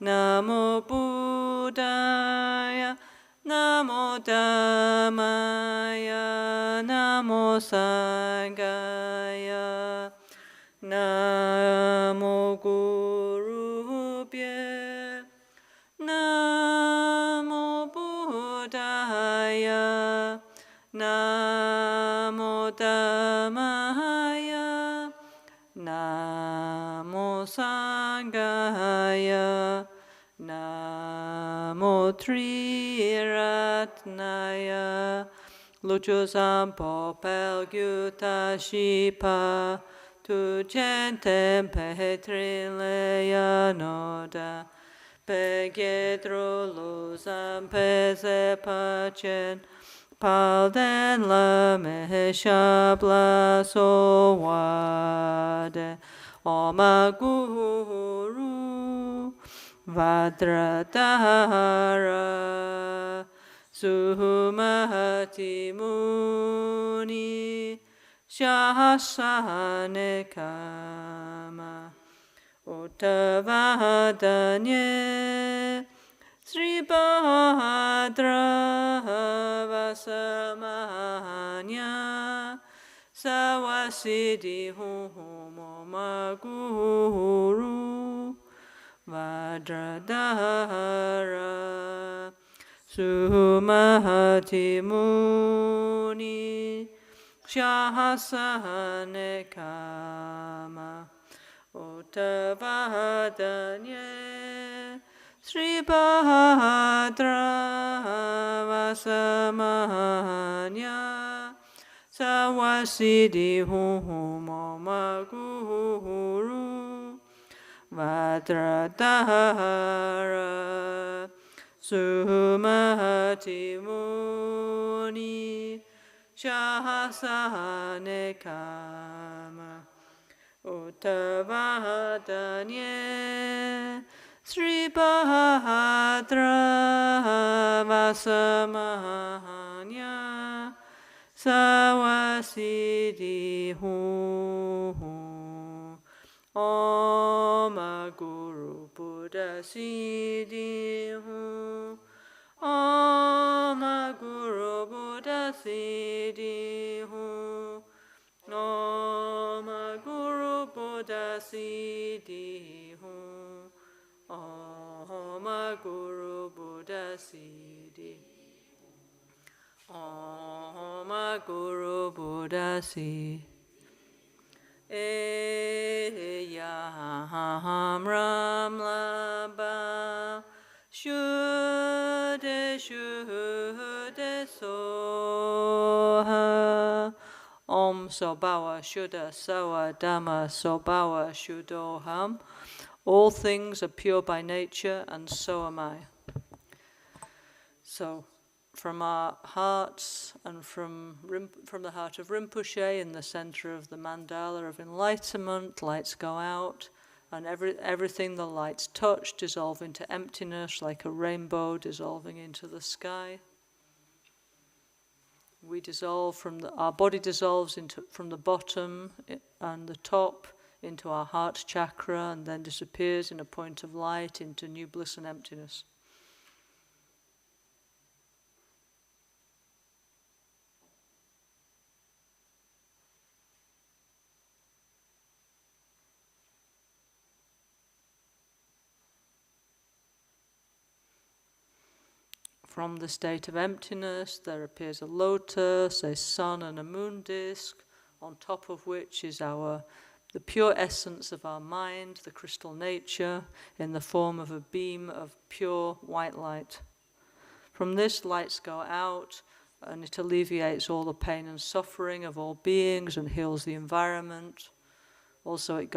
Namo Buddhaya, Namo Dhammaya, Namo Sanghaya, Namo Gurubhye, Namo Buddhaya, Namo Dhammaya, Namo Sanghaya, Namo Triratnaya, Lucho Sampo Pelgyuta Shipa, Tu Gentem Petrileya Noda, Pegedro Luzam Pesepacen, Palden la Meheshabla Sowade, Oma Guru Vajradhara, Suhumati Muni, Shahasane Kama, Uttavadanye, Sri Bhadra Vasamanya, Sawasidi Humoma Guru Vajradhara, Sumahati Muni, Shahasane Kama, Uttavadanye, Sri Bhadra Vasamanya, Sawasidi Humoma Guru Vajradhara, Sumati Muni, Shahasane Kama, Uttavadanye, Sri Bhadra Vasamanya, Sawasidi Om Guru Buddha Siddhi Om Guru Buddha Siddhi Om Guru Buddha Siddhi Om Guru Buddha Siddhi Om Guru Buddha Siddhi Eyam Ram Laba Shuddhe Shuddhe Soha Om Sobawa Shuddha Sawa Dhamma Sobawa Shuddhoham. All things are pure by nature, and so am I. So, from our hearts and from the heart of Rinpoche in the center of the mandala of enlightenment, lights go out, and everything the lights touch dissolve into emptiness like a rainbow dissolving into the sky. We dissolve our body dissolves from the bottom and the top into our heart chakra, and then disappears in a point of light into new bliss and emptiness. From the state of emptiness, there appears a lotus, a sun and a moon disk, on top of which is the pure essence of our mind, the crystal nature, in the form of a beam of pure white light. From this, lights go out, and it alleviates all the pain and suffering of all beings and heals the environment. Also,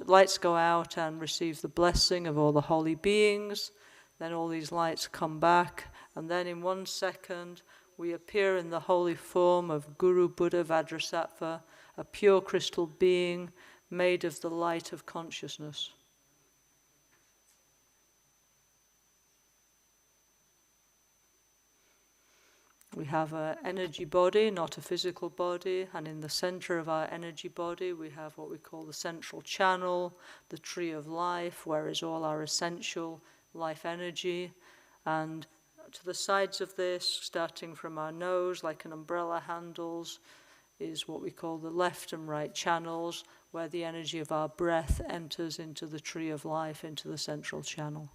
lights go out and receive the blessing of all the holy beings. Then all these lights come back, and then in 1 second, we appear in the holy form of Guru Buddha Vajrasattva, a pure crystal being made of the light of consciousness. We have an energy body, not a physical body, and in the center of our energy body we have what we call the central channel, the tree of life, where is all our essential life energy. And to the sides of this, starting from our nose, like an umbrella handles, is what we call the left and right channels, where the energy of our breath enters into the tree of life, into the central channel.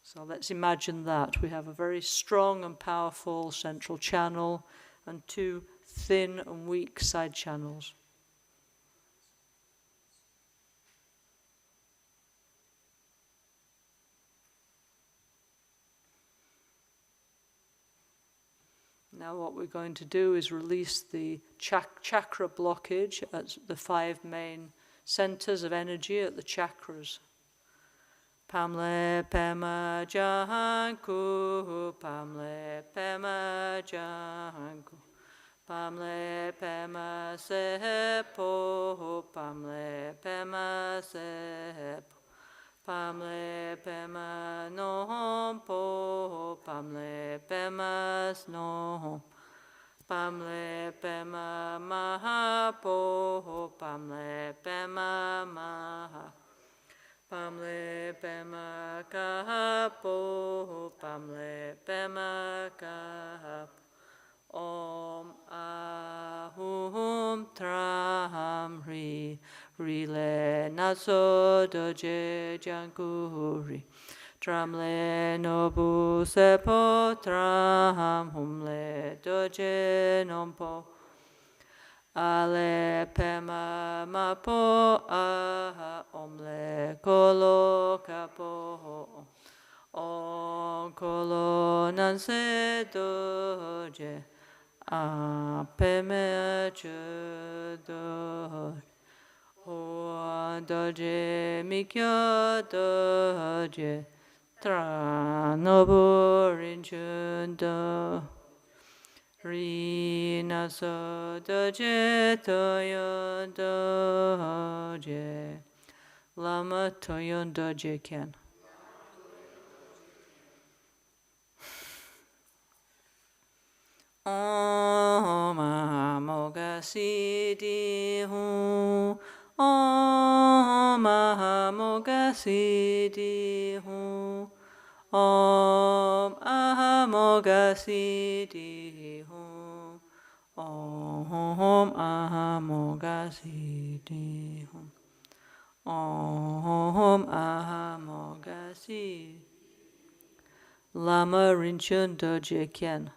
So let's imagine that. We have a very strong and powerful central channel and two thin and weak side channels. Now what we're going to do is release the chakra blockage at the 5 main centers of energy at the chakras. Pamle pema janku, pamle pema janku, pamle pema sepo, pamle pema sepo, pamle pema nompo, pamle pema snom, pamle pema mahapo, pamle pema maha. Pamle pema kapo, pamle pema kapo. Om ahum tram ri, rile naso doje jankuri. Tramle nobu sepo tram humle doje nompo. Ale pema mapo aha omle kolo kapo on kolo nanse doje a peme chudo o doje mikyo doje tra nobu rinchundo Rina so doje toyon doje Lama toyon doje ken. Om ahamoga siddhi hu. Om ahamoga siddhi hu. Om ahamoga siddhi hu. Om ahamoga siddhi hu. Om ahamoga siddhi. Lama rinchun doje ken.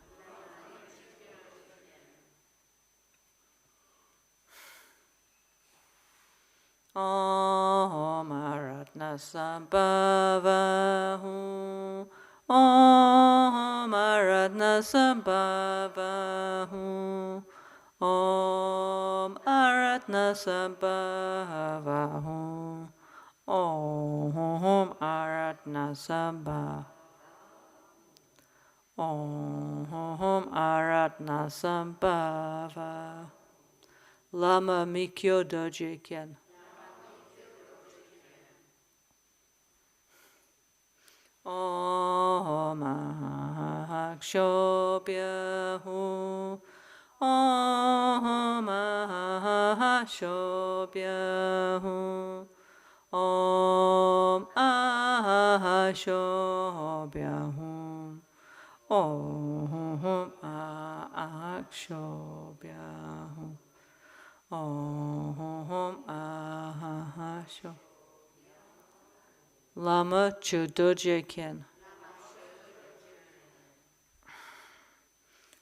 Om aratna sambhavahu. Om aratna sambhavahu. Om aratna sambhavahu. Om aratna sambhavahu. Om aratna sambhavahu. Lama mikyo doje ken. Om ahakshobhyahu. Om ahakshobhyahu. Om ahakshobhyahu. Om ahakshobhyahu. Om ahakshobhyahu. Lama chodoje ken.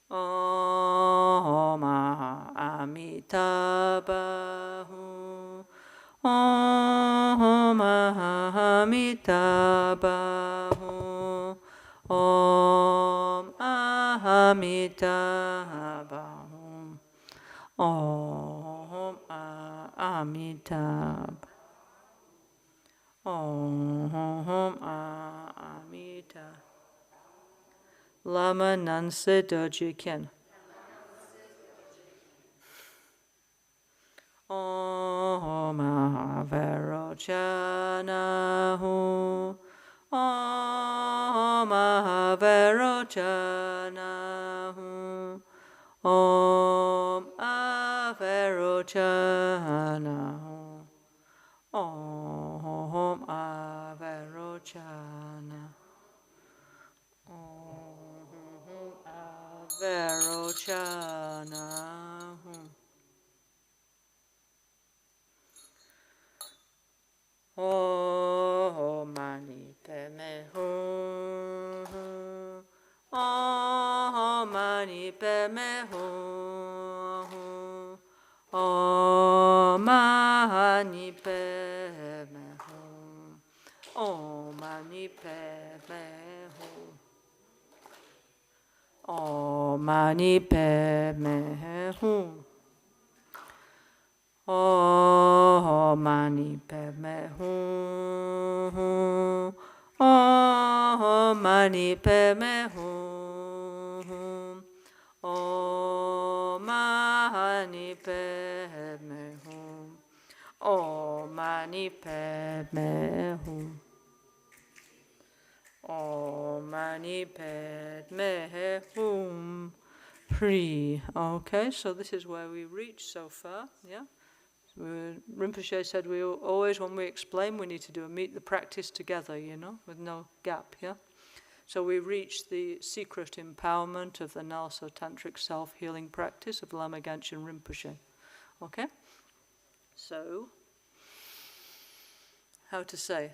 Om amitabhahu. Om amitabhahu. Om amitabhahu. Om amitabhahu. Om amita. Lama nanse doje ken. Om avarochanahu. Om avarochanahu. Om Averochana. Om Averochana. Om Averochana. Om Mani Padme Hum. Om Mani Padme Hum. Om Mani Padme Hum. Om Mani Padme Hum. Om Mani Padme Hum. Om Mani Padme Hum. Om Mani Padme Hum. Om Mani Padme Hum. Om Mani Padme Hum. Om Mani Padme Hum. Free. Okay, so this is where we reached so far, yeah? Rinpoche said we always, when we explain, we need to do a meet the practice together, you know, with no gap, yeah? So we reached the secret empowerment of the NgalSo Tantric Self-Healing practice of Lama Caroline Rinpoche. Okay? So, how to say?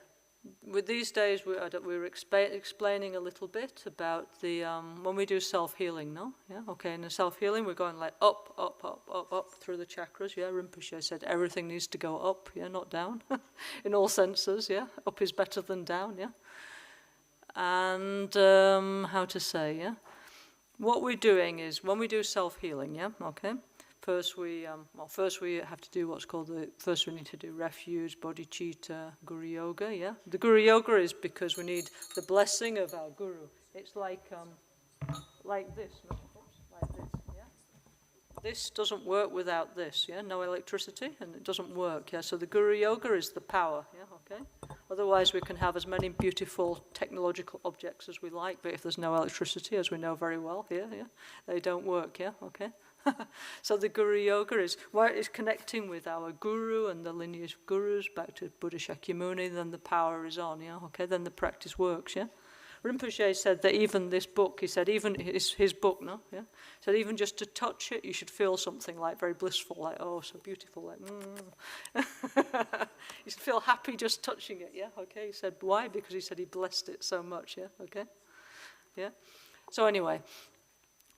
With these days, we're explaining a little bit about the when we do self-healing, no? Yeah, okay, in the self-healing, we're going like up, up, up, up, up through the chakras, yeah? Rinpoche said everything needs to go up, yeah, not down, in all senses, yeah? Up is better than down, yeah? And how to say, yeah? What we're doing is, when we do self-healing, yeah, okay? First we have to do what's called first we need to do refuge, bodhichitta, guru yoga, yeah? The guru yoga is because we need the blessing of our guru. It's like this, no? Oops, like this, yeah? This doesn't work without this, yeah? No electricity, and it doesn't work, yeah? So the guru yoga is the power, yeah, okay? Otherwise we can have as many beautiful technological objects as we like, but if there's no electricity, as we know very well here, yeah? They don't work, yeah, okay? So the guru yoga is connecting with our guru and the lineage of gurus back to Buddha Shakyamuni, then the power is on, yeah, okay, then the practice works, yeah. Rinpoche said that even this book, he said even his book, no, yeah, said even just to touch it, you should feel something like very blissful, like, oh, so beautiful, like, you should feel happy just touching it, yeah, okay. He said, why? Because he said he blessed it so much, yeah, okay, yeah. So anyway,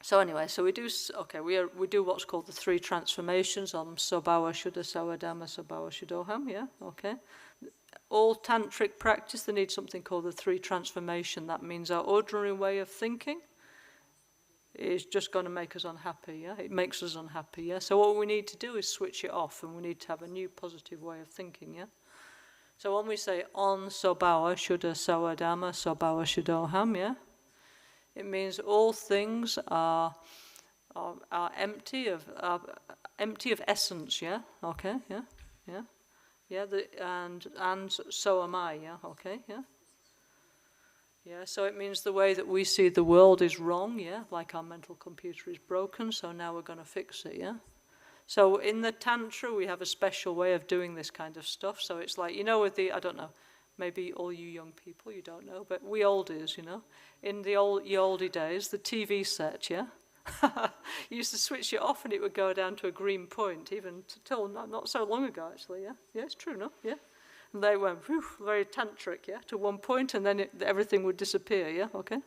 so we do, okay, we do what's called the 3 transformations on Sabhawa Shuddha Sawadhamma Sabhawa Shuddhoham, yeah, okay. All tantric practice, they need something called the 3 transformation. That means our ordinary way of thinking is just going to make us unhappy, yeah? It makes us unhappy, yeah? So what we need to do is switch it off, and we need to have a new positive way of thinking, yeah? So when we say on Sabhawa Shuddha Sawadhamma Sabhawa Shuddhoham, yeah? It means all things are empty of essence, yeah? Okay, yeah, yeah. Yeah, and so am I, yeah, okay, yeah. Yeah, so it means the way that we see the world is wrong, yeah, like our mental computer is broken, so now we're going to fix it, yeah. So in the Tantra, we have a special way of doing this kind of stuff, so it's like, you know, with the, I don't know, maybe all you young people, you don't know, but we oldies, you know, in the oldie days, the TV set, yeah, you used to switch it off and it would go down to a green point, even till not so long ago, actually, yeah? Yeah, it's true, no? Yeah? And they went, whew, very tantric, yeah, to one point, and then everything would disappear, yeah? Okay?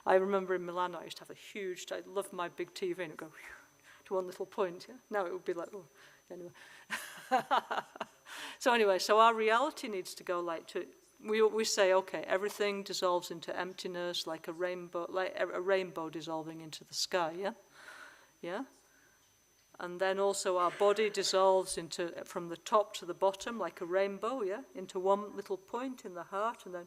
I remember in Milano, I used to have a huge, I loved my big TV, and it would go whew, to one little point, yeah? Now it would be like, oh, anyway. So our reality needs to go like to, we say, okay, everything dissolves into emptiness like a rainbow dissolving into the sky, yeah? Yeah? And then also our body dissolves into, from the top to the bottom like a rainbow, yeah? Into one little point in the heart and then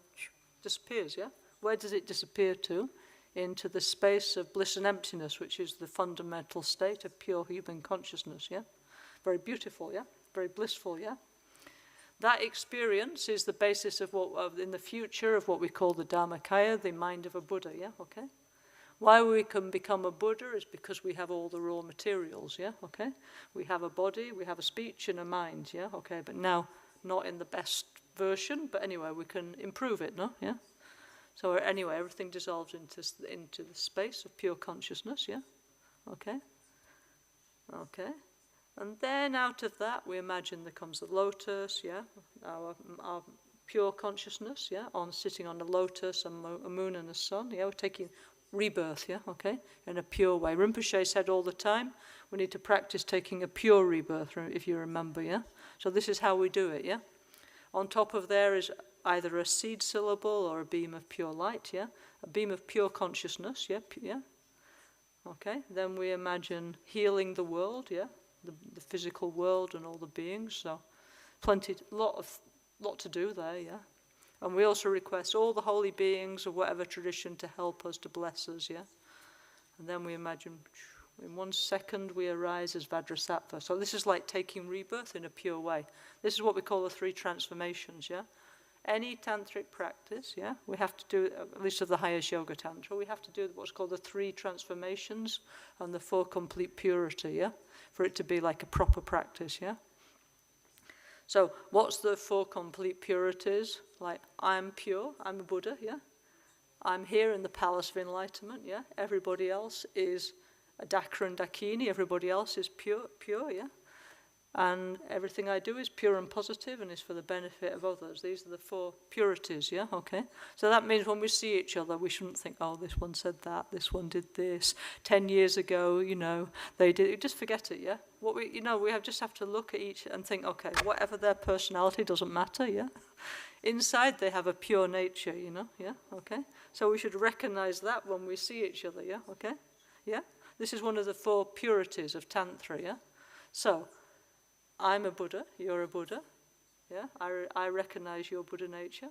disappears, yeah? Where does it disappear to? Into the space of bliss and emptiness, which is the fundamental state of pure human consciousness, yeah? Very beautiful, yeah? Very blissful, yeah? That experience is the basis of what, in the future, of what we call the Dharmakaya, the mind of a Buddha, yeah, okay? Why we can become a Buddha is because we have all the raw materials, yeah, okay? We have a body, we have a speech and a mind, yeah, okay? But now, not in the best version, but anyway, we can improve it, no, yeah? So anyway, everything dissolves into the space of pure consciousness, yeah, okay? Okay. And then out of that, we imagine there comes the lotus, yeah, our pure consciousness, yeah, sitting on a lotus, a moon and a sun, yeah, we're taking rebirth, yeah, okay, in a pure way. Rinpoche said all the time, we need to practice taking a pure rebirth, if you remember, yeah. So this is how we do it, yeah. On top of there is either a seed syllable or a beam of pure light, yeah, a beam of pure consciousness, yeah, yeah. Okay, then we imagine healing the world, yeah, the physical world and all the beings. So, lot to do there, yeah. And we also request all the holy beings of whatever tradition to help us, to bless us, yeah. And then we imagine, in 1 second we arise as Vajrasattva. So this is like taking rebirth in a pure way. This is what we call the 3 transformations, yeah. Any tantric practice, yeah, we have to do, at least of the highest yoga tantra, we have to do what's called the 3 transformations and the 4 complete purity, yeah, for it to be like a proper practice, yeah. So what's the 4 complete purities? Like, I'm pure, I'm a Buddha, yeah. I'm here in the palace of enlightenment, yeah. Everybody else is a Dakha and Dakini, everybody else is pure, yeah. And everything I do is pure and positive and is for the benefit of others. These are the 4 purities, yeah, okay? So that means when we see each other, we shouldn't think, oh, this one said that, this one did this, 10 years ago, you know, they did, just forget it, yeah? What we, you know, we just have to look at each and think, okay, whatever their personality doesn't matter, yeah? Inside they have a pure nature, you know, yeah, okay? So we should recognize that when we see each other, yeah, okay? Yeah? This is one of the 4 purities of Tantra, yeah? So, I'm a Buddha, you're a Buddha, yeah? I recognize your Buddha nature.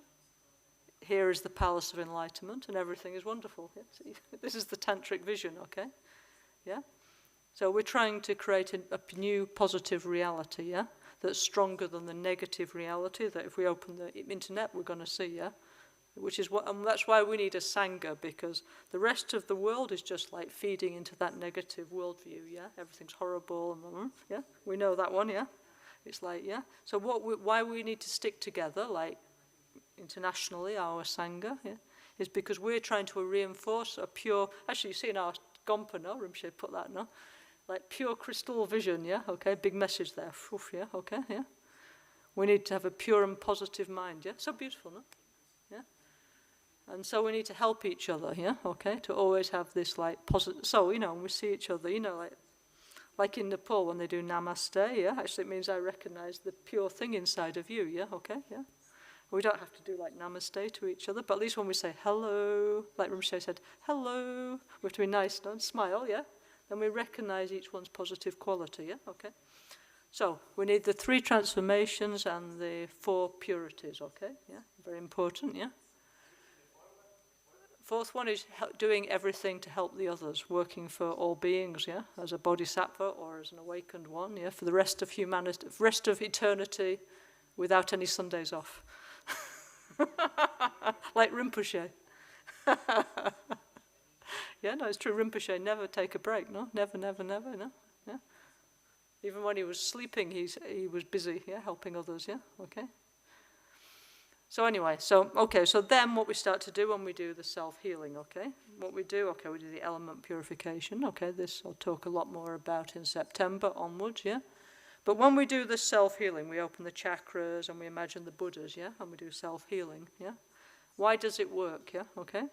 Here is the palace of enlightenment and everything is wonderful. Yeah? See, this is the tantric vision, okay? Yeah? So we're trying to create a new positive reality, yeah? That's stronger than the negative reality that if we open the internet we're going to see, yeah? Which is and that's why we need a Sangha, because the rest of the world is just like feeding into that negative worldview, yeah? Everything's horrible, and yeah? We know that one, yeah? It's like, yeah? So why we need to stick together, like internationally, our Sangha, yeah? Is because we're trying to reinforce a pure, actually you see in our Gompa, no? Rinpoche put that, no? Like pure crystal vision, yeah? Okay, big message there, yeah? Okay, yeah? We need to have a pure and positive mind, yeah? So beautiful, no? Yeah? And so we need to help each other, yeah, okay, to always have this like positive, so, you know, when we see each other, you know, like in Nepal when they do namaste, yeah, actually it means I recognize the pure thing inside of you, yeah, okay, yeah. We don't have to do like namaste to each other, but at least when we say hello, like Rinpoche said, hello, we have to be nice and smile, yeah, then we recognize each one's positive quality, yeah, okay. So we need the 3 transformations and the 4 purities, okay, yeah, very important, yeah. 4th one is doing everything to help the others, working for all beings, yeah, as a bodhisattva or as an awakened one, yeah, for the rest of humanity, rest of eternity, without any Sundays off, like Rinpoche. Yeah, no, it's true. Rinpoche never take a break, no, never, no, yeah. Even when he was sleeping, he was busy, yeah, helping others, yeah, okay. So anyway, so then what we start to do when we do the self-healing, okay? What we do, okay, we do the element purification, okay? This I'll talk a lot more about in September onwards, yeah? But when we do the self-healing, we open the chakras and we imagine the Buddhas, yeah? And we do self-healing, yeah? Why does it work, yeah? Okay?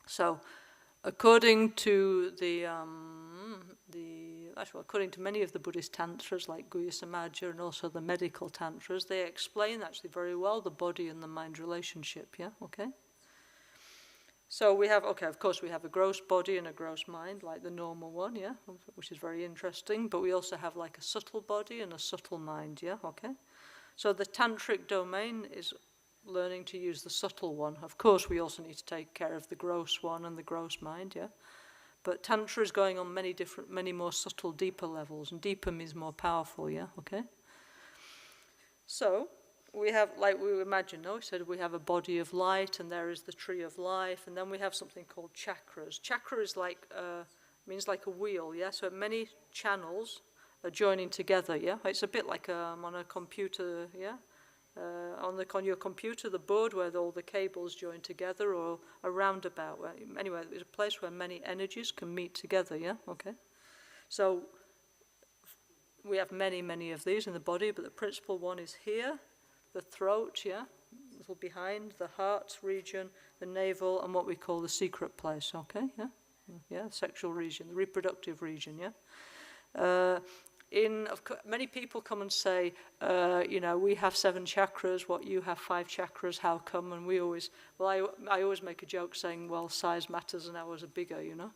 So, according to according to many of the Buddhist tantras, like Guhya Samaja and also the medical tantras, they explain actually very well the body and the mind relationship, yeah, okay? So we have, okay, of course we have a gross body and a gross mind, like the normal one, yeah, which is very interesting, but we also have like a subtle body and a subtle mind, yeah, okay? So the tantric domain is learning to use the subtle one. Of course we also need to take care of the gross one and the gross mind, yeah? But Tantra is going on many more subtle, deeper levels, and deeper means more powerful, yeah, okay? So, we have, like we imagine, no? We said we have a body of light, and there is the tree of life, and then we have something called chakras. Chakra is like, means like a wheel, yeah? So many channels are joining together, yeah? It's a bit like on a computer, yeah? On your computer, the board where all the cables join together, or a roundabout. Anyway, it's a place where many energies can meet together, yeah? Okay. So we have many, many of these in the body, but the principal one is here, the throat, yeah? A little behind, the heart region, the navel, and what we call the secret place, okay? Yeah? Yeah, sexual region, the reproductive region, yeah? Many people come and say, you know, we have 7 chakras, what you have 5 chakras, how come? And we always, well, I always make a joke saying, well, size matters and ours are bigger, you know,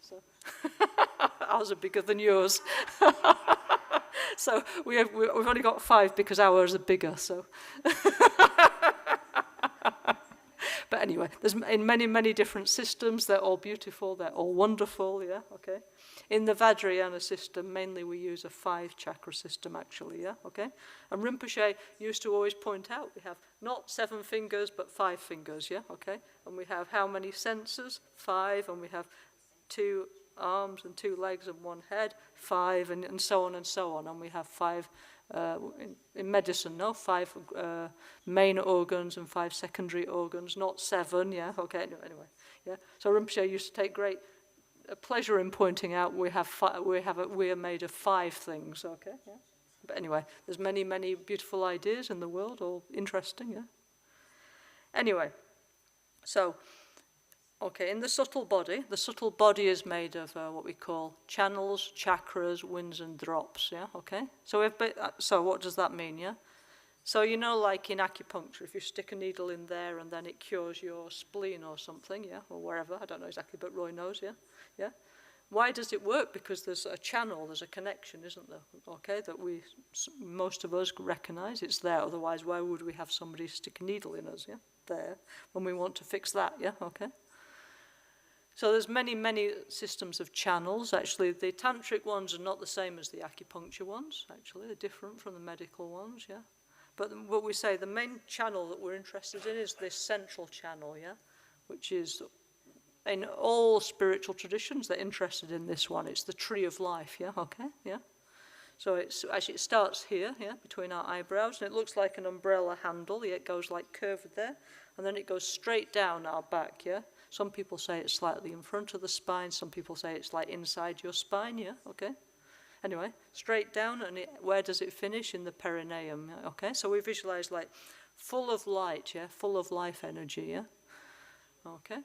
so ours are bigger than yours. So we've only got 5 because ours are bigger, so. But anyway, there's in many, many different systems. They're all beautiful. They're all wonderful, yeah, okay. In the Vajrayana system, mainly we use a 5-chakra system, actually, yeah, okay. And Rinpoche used to always point out we have not 7 fingers, but 5 fingers, yeah, okay. And we have how many senses? 5, and we have 2 arms and 2 legs and 1 head, 5, and so on and so on. And we have 5, in medicine, no? 5 main organs and 5 secondary organs, not 7, yeah? Okay, anyway, yeah? So Rinpoche used to take great pleasure in pointing out we are made of 5 things, okay, yeah? But anyway, there's many, many beautiful ideas in the world, all interesting, yeah? Anyway, so, okay, in the subtle body is made of what we call channels, chakras, winds, and drops, yeah, okay? So what does that mean, yeah? So you know, like in acupuncture, if you stick a needle in there and then it cures your spleen or something, yeah, or wherever, I don't know exactly, but Roy knows, yeah, yeah? Why does it work? Because there's a channel, there's a connection, isn't there, okay, that most of us recognize, it's there, otherwise why would we have somebody stick a needle in us, yeah, there, when we want to fix that, yeah, okay? So there's many, many systems of channels. Actually, the tantric ones are not the same as the acupuncture ones. Actually, they're different from the medical ones, yeah. But what we say, the main channel that we're interested in is this central channel, yeah, which is, in all spiritual traditions, they're interested in this one. It's the tree of life, yeah, okay, yeah. So it starts here, yeah, between our eyebrows, and it looks like an umbrella handle. Yeah, it goes like curved there, and then it goes straight down our back, yeah. Some people say it's slightly in front of the spine. Some people say it's like inside your spine, yeah, okay. Anyway, straight down, and where does it finish? In the perineum, okay. So we visualize like full of light, yeah, full of life energy, yeah, okay.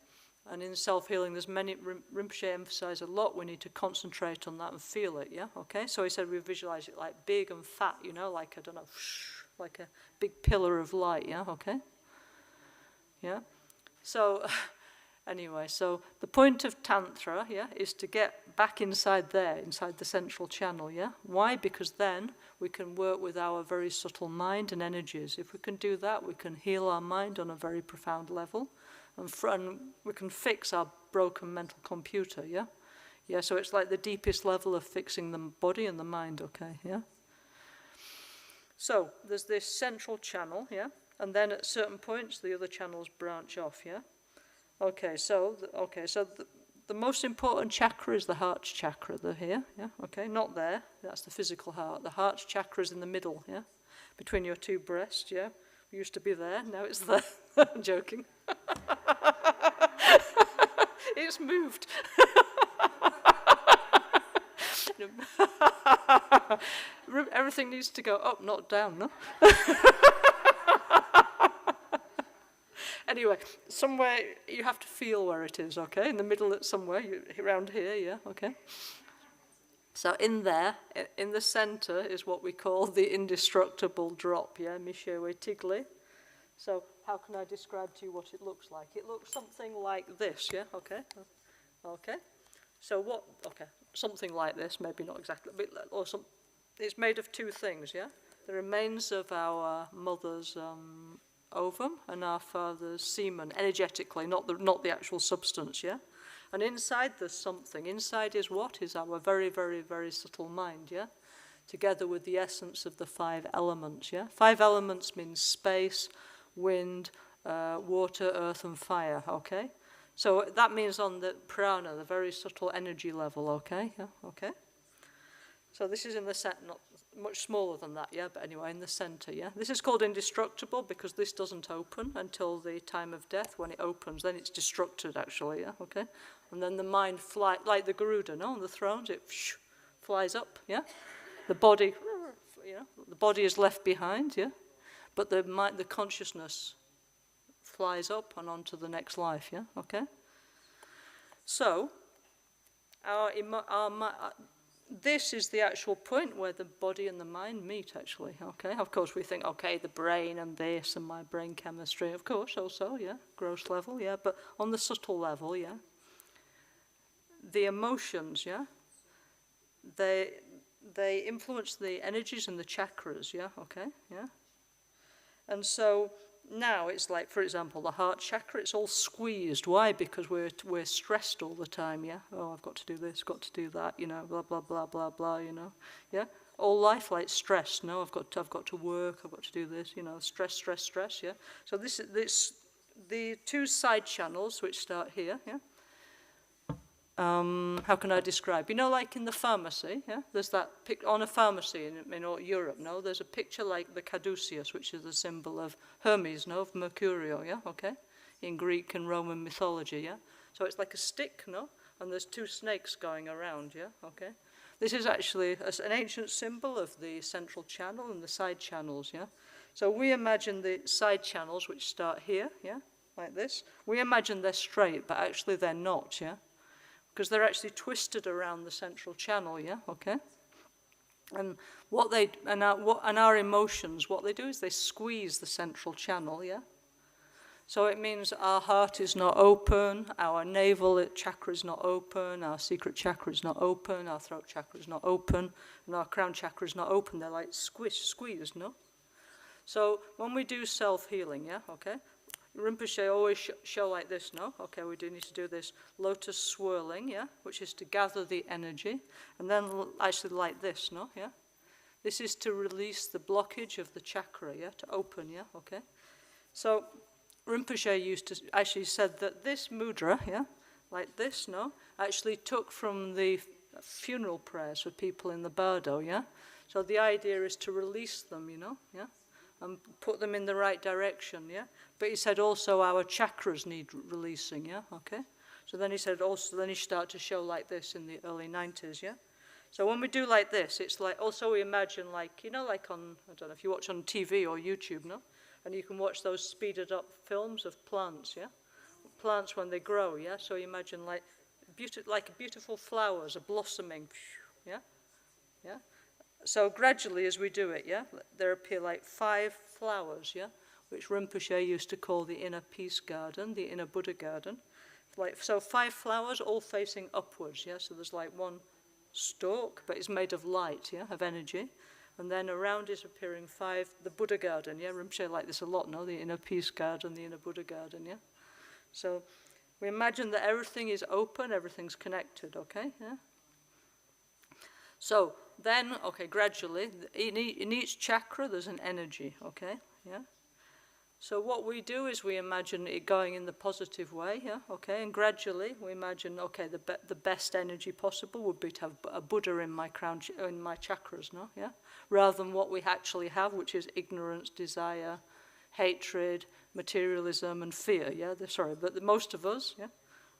And in self-healing, there's many, Rinpoche emphasized a lot, we need to concentrate on that and feel it, yeah, okay. So he said we visualize it like big and fat, you know, like, I don't know, like a big pillar of light, yeah, okay. Yeah, so anyway, so the point of Tantra, yeah, is to get back inside there, inside the central channel, yeah? Why? Because then we can work with our very subtle mind and energies. If we can do that, we can heal our mind on a very profound level, and we can fix our broken mental computer, yeah? Yeah, so it's like the deepest level of fixing the body and the mind, okay, yeah? So there's this central channel, yeah? And then at certain points, the other channels branch off, yeah? Okay, so the most important chakra is the heart chakra. They're here, yeah, okay, not there. That's the physical heart. The heart chakra is in the middle, yeah, between your 2 breasts, yeah. It used to be there, now it's there. I'm joking. It's moved. Everything needs to go up, not down, no? Anyway, somewhere you have to feel where it is, okay? In the middle, somewhere around here, yeah, okay? So in there, in the center, is what we call the indestructible drop, yeah? Mishewe Tigli. So how can I describe to you what it looks like? It looks something like this, yeah, okay? Okay. So what, okay, something like this, maybe not exactly, but it's made of 2 things, yeah? The remains of our mother's ovum and our father's semen, energetically, not the actual substance, yeah? And inside there's something. Inside is what? Is our very, very, very subtle mind, yeah? together with the essence of the 5 elements, yeah? 5 elements means space, wind, water, earth, and fire, okay? So that means on the prana, the very subtle energy level, okay? Yeah, okay? So this is in the center, not much smaller than that, yeah, but anyway, in the center, yeah? This is called indestructible because this doesn't open until the time of death. When it opens, then it's destructed, actually, yeah, okay? And then the mind flies, like the Garuda, no, on the thrones, it flies up, yeah? The body, you know, the body is left behind, yeah? But the mind, the consciousness flies up and on to the next life, yeah, okay? So, this is the actual point where the body and the mind meet, actually, okay? Of course, we think, okay, the brain and this and my brain chemistry, of course, also, yeah, gross level, yeah, but on the subtle level, yeah, the emotions, yeah, they influence the energies and the chakras, yeah, okay, yeah? And so now it's like, for example, the heart chakra, it's all squeezed. Why? Because we're stressed all the time, yeah? Oh, I've got to do this, got to do that, you know, blah, blah, blah, blah, blah, you know, yeah? All life like stress, no, I've got to work, I've got to do this, you know, stress, stress, stress, yeah? So this the 2 side channels which start here, yeah? How can I describe? You know, like in the pharmacy, yeah? There's that on a pharmacy in Europe, no? There's a picture like the caduceus, which is the symbol of Hermes, no? Of Mercurio, yeah? Okay? In Greek and Roman mythology, yeah? So it's like a stick, no? And there's 2 snakes going around, yeah? Okay? This is actually an ancient symbol of the central channel and the side channels, yeah? So we imagine the side channels, which start here, yeah? Like this. We imagine they're straight, but actually they're not, yeah? Because they're actually twisted around the central channel, yeah, okay? And our emotions, what they do is they squeeze the central channel, yeah? So it means our heart is not open, our navel chakra is not open, our secret chakra is not open, our throat chakra is not open, and our crown chakra is not open. They're like squeezed, no? So when we do self-healing, yeah, okay? Rinpoche always show like this, no? Okay, we do need to do this lotus swirling, yeah? Which is to gather the energy. And then actually like this, no? Yeah? This is to release the blockage of the chakra, yeah? To open, yeah? Okay? So Rinpoche actually said that this mudra, yeah? Like this, no? Actually took from the funeral prayers for people in the bardo, yeah? So the idea is to release them, you know? Yeah? And put them in the right direction, yeah? But he said also our chakras need releasing, yeah? Okay? So then he said also, then he started to show like this in the early 90s, yeah? So when we do like this, it's like, also we imagine like, you know, like on, I don't know if you watch on TV or YouTube, no? And you can watch those speeded up films of plants, yeah? Plants when they grow, yeah? So you imagine like beautiful flowers are blossoming, yeah? Yeah? So gradually as we do it, yeah, there appear like 5 flowers, yeah, which Rinpoche used to call the inner peace garden, the inner Buddha garden. So 5 flowers all facing upwards, yeah, so there's like one stalk, but it's made of light, yeah, of energy. And then around is appearing 5, the Buddha garden, yeah, Rinpoche like this a lot, no, the inner peace garden, the inner Buddha garden, yeah. So we imagine that everything is open, everything's connected, okay, yeah. So then, okay, gradually, in each chakra there's an energy, okay, yeah? So what we do is we imagine it going in the positive way, yeah, okay? And gradually we imagine, okay, the best energy possible would be to have a Buddha in my crown, in my chakras, no, yeah? Rather than what we actually have, which is ignorance, desire, hatred, materialism, and fear, yeah? But most of us, yeah?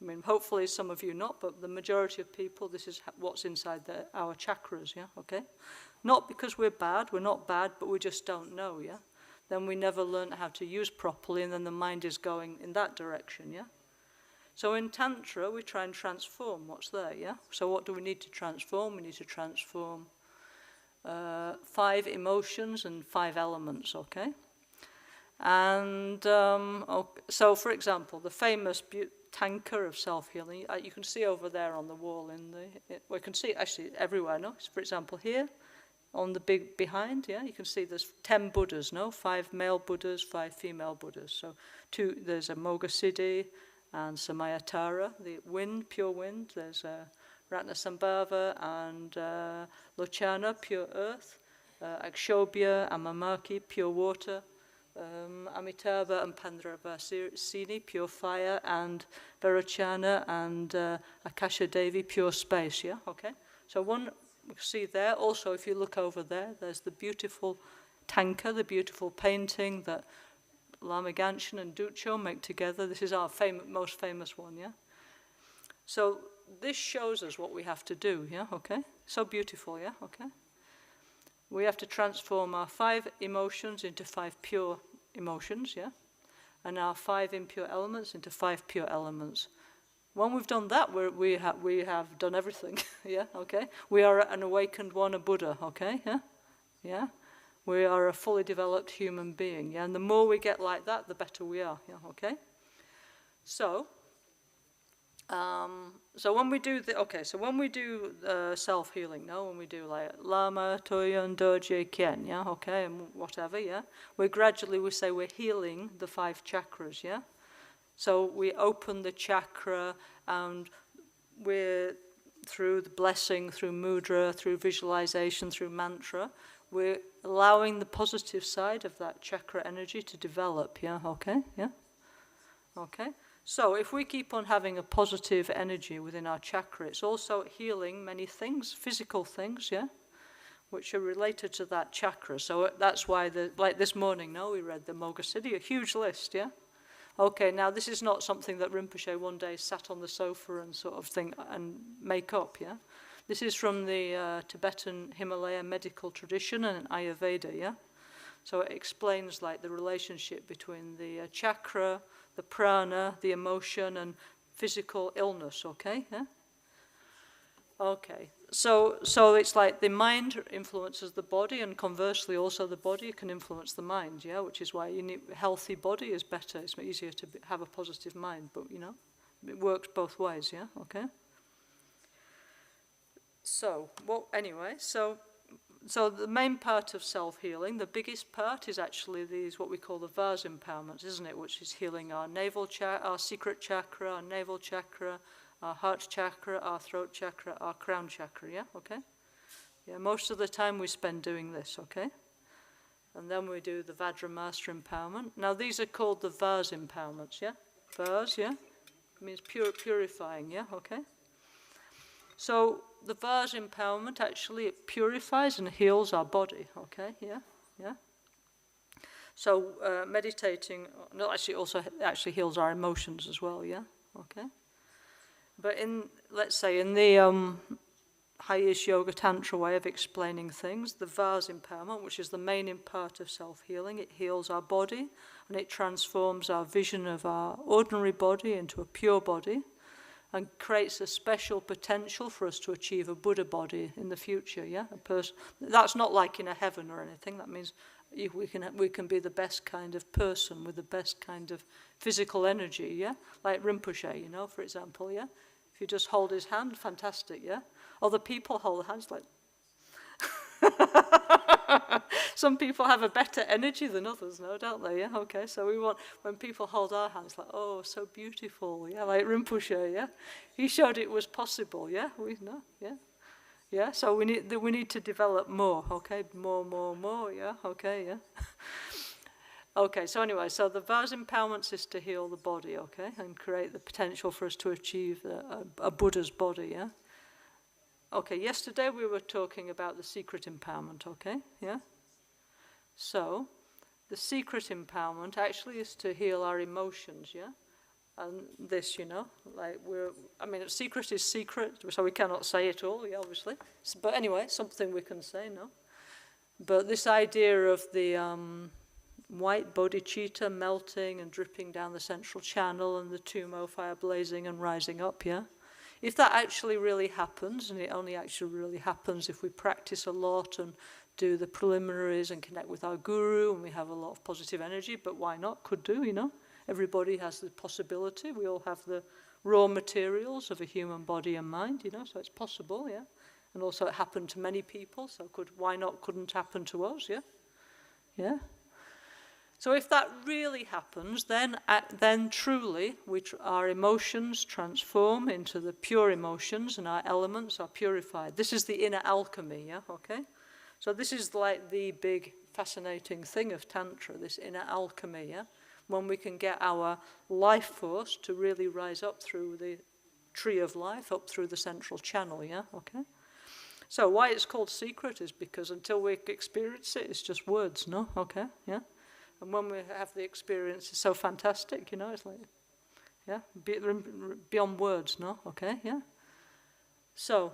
I mean, hopefully some of you not, but the majority of people, this is what's inside our chakras, yeah, okay? Not because we're not bad, but we just don't know, yeah? Then we never learn how to use properly, and then the mind is going in that direction, yeah? So in Tantra, we try and transform what's there, yeah? So what do we need to transform? We need to transform 5 emotions and 5 elements, okay? And so, for example, the famous tanker of self-healing, you can see over there on the wall we can see it actually everywhere, no? For example, here, on the big behind, yeah, you can see there's 10 Buddhas, no? 5 male Buddhas, 5 female Buddhas. So there's a Mogasiddhi and Samayatara, the wind, pure wind. There's Ratnasambhava and Lochana, pure earth, Akshobhya, Amamaki, pure water, Amitabha and Pandravasini, pure fire, and Varochana and Akasha Devi, pure space, yeah, okay? So one, see there, also if you look over there, there's the beautiful tanka, the beautiful painting that Lama Ganshan and Ducho make together. This is our most famous one, yeah? So this shows us what we have to do, yeah, okay? So beautiful, yeah, okay? We have to transform our 5 emotions into 5 pure emotions, yeah? And our 5 impure elements into 5 pure elements. When we've done that, we have done everything, yeah, okay? We are an awakened one, a Buddha, okay, yeah? Yeah? We are a fully developed human being, yeah? And the more we get like that, the better we are, yeah, okay? So when we do self-healing, no, when we do like Lama, Toyon, Doje, Kien, yeah, okay, and whatever, yeah, we say we're healing the 5 chakras, yeah. So we open the chakra, and we're through the blessing, through mudra, through visualization, through mantra, we're allowing the positive side of that chakra energy to develop, yeah, okay, yeah, okay. So if we keep on having a positive energy within our chakra, it's also healing many things, physical things, yeah, which are related to that chakra. So that's why, like this morning, no, we read the Moga Siddhi, a huge list, yeah. Okay, now this is not something that Rinpoche one day sat on the sofa and sort of think and make up, yeah. This is from the Tibetan Himalaya medical tradition and Ayurveda, yeah. So it explains like the relationship between the chakra, the prana, the emotion, and physical illness, okay? Yeah? Okay, so it's like the mind influences the body, and conversely also the body can influence the mind, yeah? Which is why you need a healthy body is better. It's easier to have a positive mind, but, you know, it works both ways, yeah? Okay? So, So the main part of self-healing, the biggest part is actually these, what we call the vase empowerments, isn't it? Which is healing our navel chakra, our secret chakra, our navel chakra, our heart chakra, our throat chakra, our crown chakra, yeah? Okay? Yeah, most of the time we spend doing this, okay? And then we do the Vajra Master empowerment. Now these are called the vase empowerments, yeah? Vase, yeah? It means purifying, yeah? Okay? So the vase empowerment actually, it purifies and heals our body, okay, yeah, yeah. So meditating, no, actually also actually heals our emotions as well, yeah, okay. But let's say in the highest yoga tantra way of explaining things, the vase empowerment, which is the main part of self-healing, it heals our body and it transforms our vision of our ordinary body into a pure body, and creates a special potential for us to achieve a Buddha body in the future, yeah? That's not like in a heaven or anything. That means we can be the best kind of person with the best kind of physical energy, yeah? Like Rinpoche, you know, for example, yeah? If you just hold his hand, fantastic, yeah? Other people hold hands like... Some people have a better energy than others, no, don't they? Yeah, okay. So we want, when people hold our hands, like, oh, so beautiful, yeah, like Rinpoche, yeah. He showed it was possible, yeah. We know, yeah, yeah. So we need to develop more, okay, more, yeah, okay, yeah. Okay. So anyway, so the vase empowerment is to heal the body, okay, and create the potential for us to achieve a Buddha's body, yeah. Okay, yesterday we were talking about the secret empowerment, okay, yeah? So, the secret empowerment actually is to heal our emotions, yeah? And this, you know, like secret is secret, so we cannot say it all, yeah, obviously. But anyway, something we can say, no? But this idea of the white bodhichitta melting and dripping down the central channel and the tumo fire blazing and rising up, yeah? If that actually really happens, and it only actually really happens if we practice a lot and do the preliminaries and connect with our guru and we have a lot of positive energy, but why not? Could do, you know. Everybody has the possibility. We all have the raw materials of a human body and mind, you know, so it's possible, yeah. And also it happened to many people, so why not couldn't happen to us, yeah? Yeah. So if that really happens, then truly our emotions transform into the pure emotions, and our elements are purified. This is the inner alchemy, yeah, okay? So this is like the big fascinating thing of Tantra, this inner alchemy, yeah? When we can get our life force to really rise up through the tree of life, up through the central channel, yeah, okay? So why it's called secret is because until we experience it, it's just words, no, okay, yeah? And when we have the experience, it's so fantastic, you know, it's like, yeah, beyond words, no? Okay, yeah? So,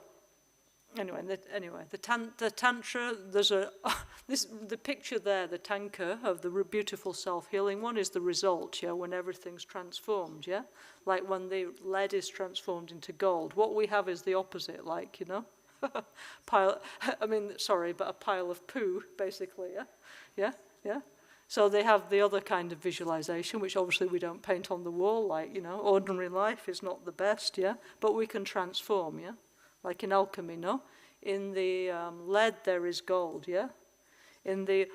anyway, the Tantra, there's the picture there, the tanka of the beautiful self-healing one is the result, yeah, when everything's transformed, yeah? Like when the lead is transformed into gold. What we have is the opposite, like, you know? A pile of poo, basically, yeah? Yeah, yeah? So they have the other kind of visualization, which obviously we don't paint on the wall, like, you know, ordinary life is not the best, yeah? But we can transform, yeah? Like in alchemy, no? In the lead there is gold, yeah? In the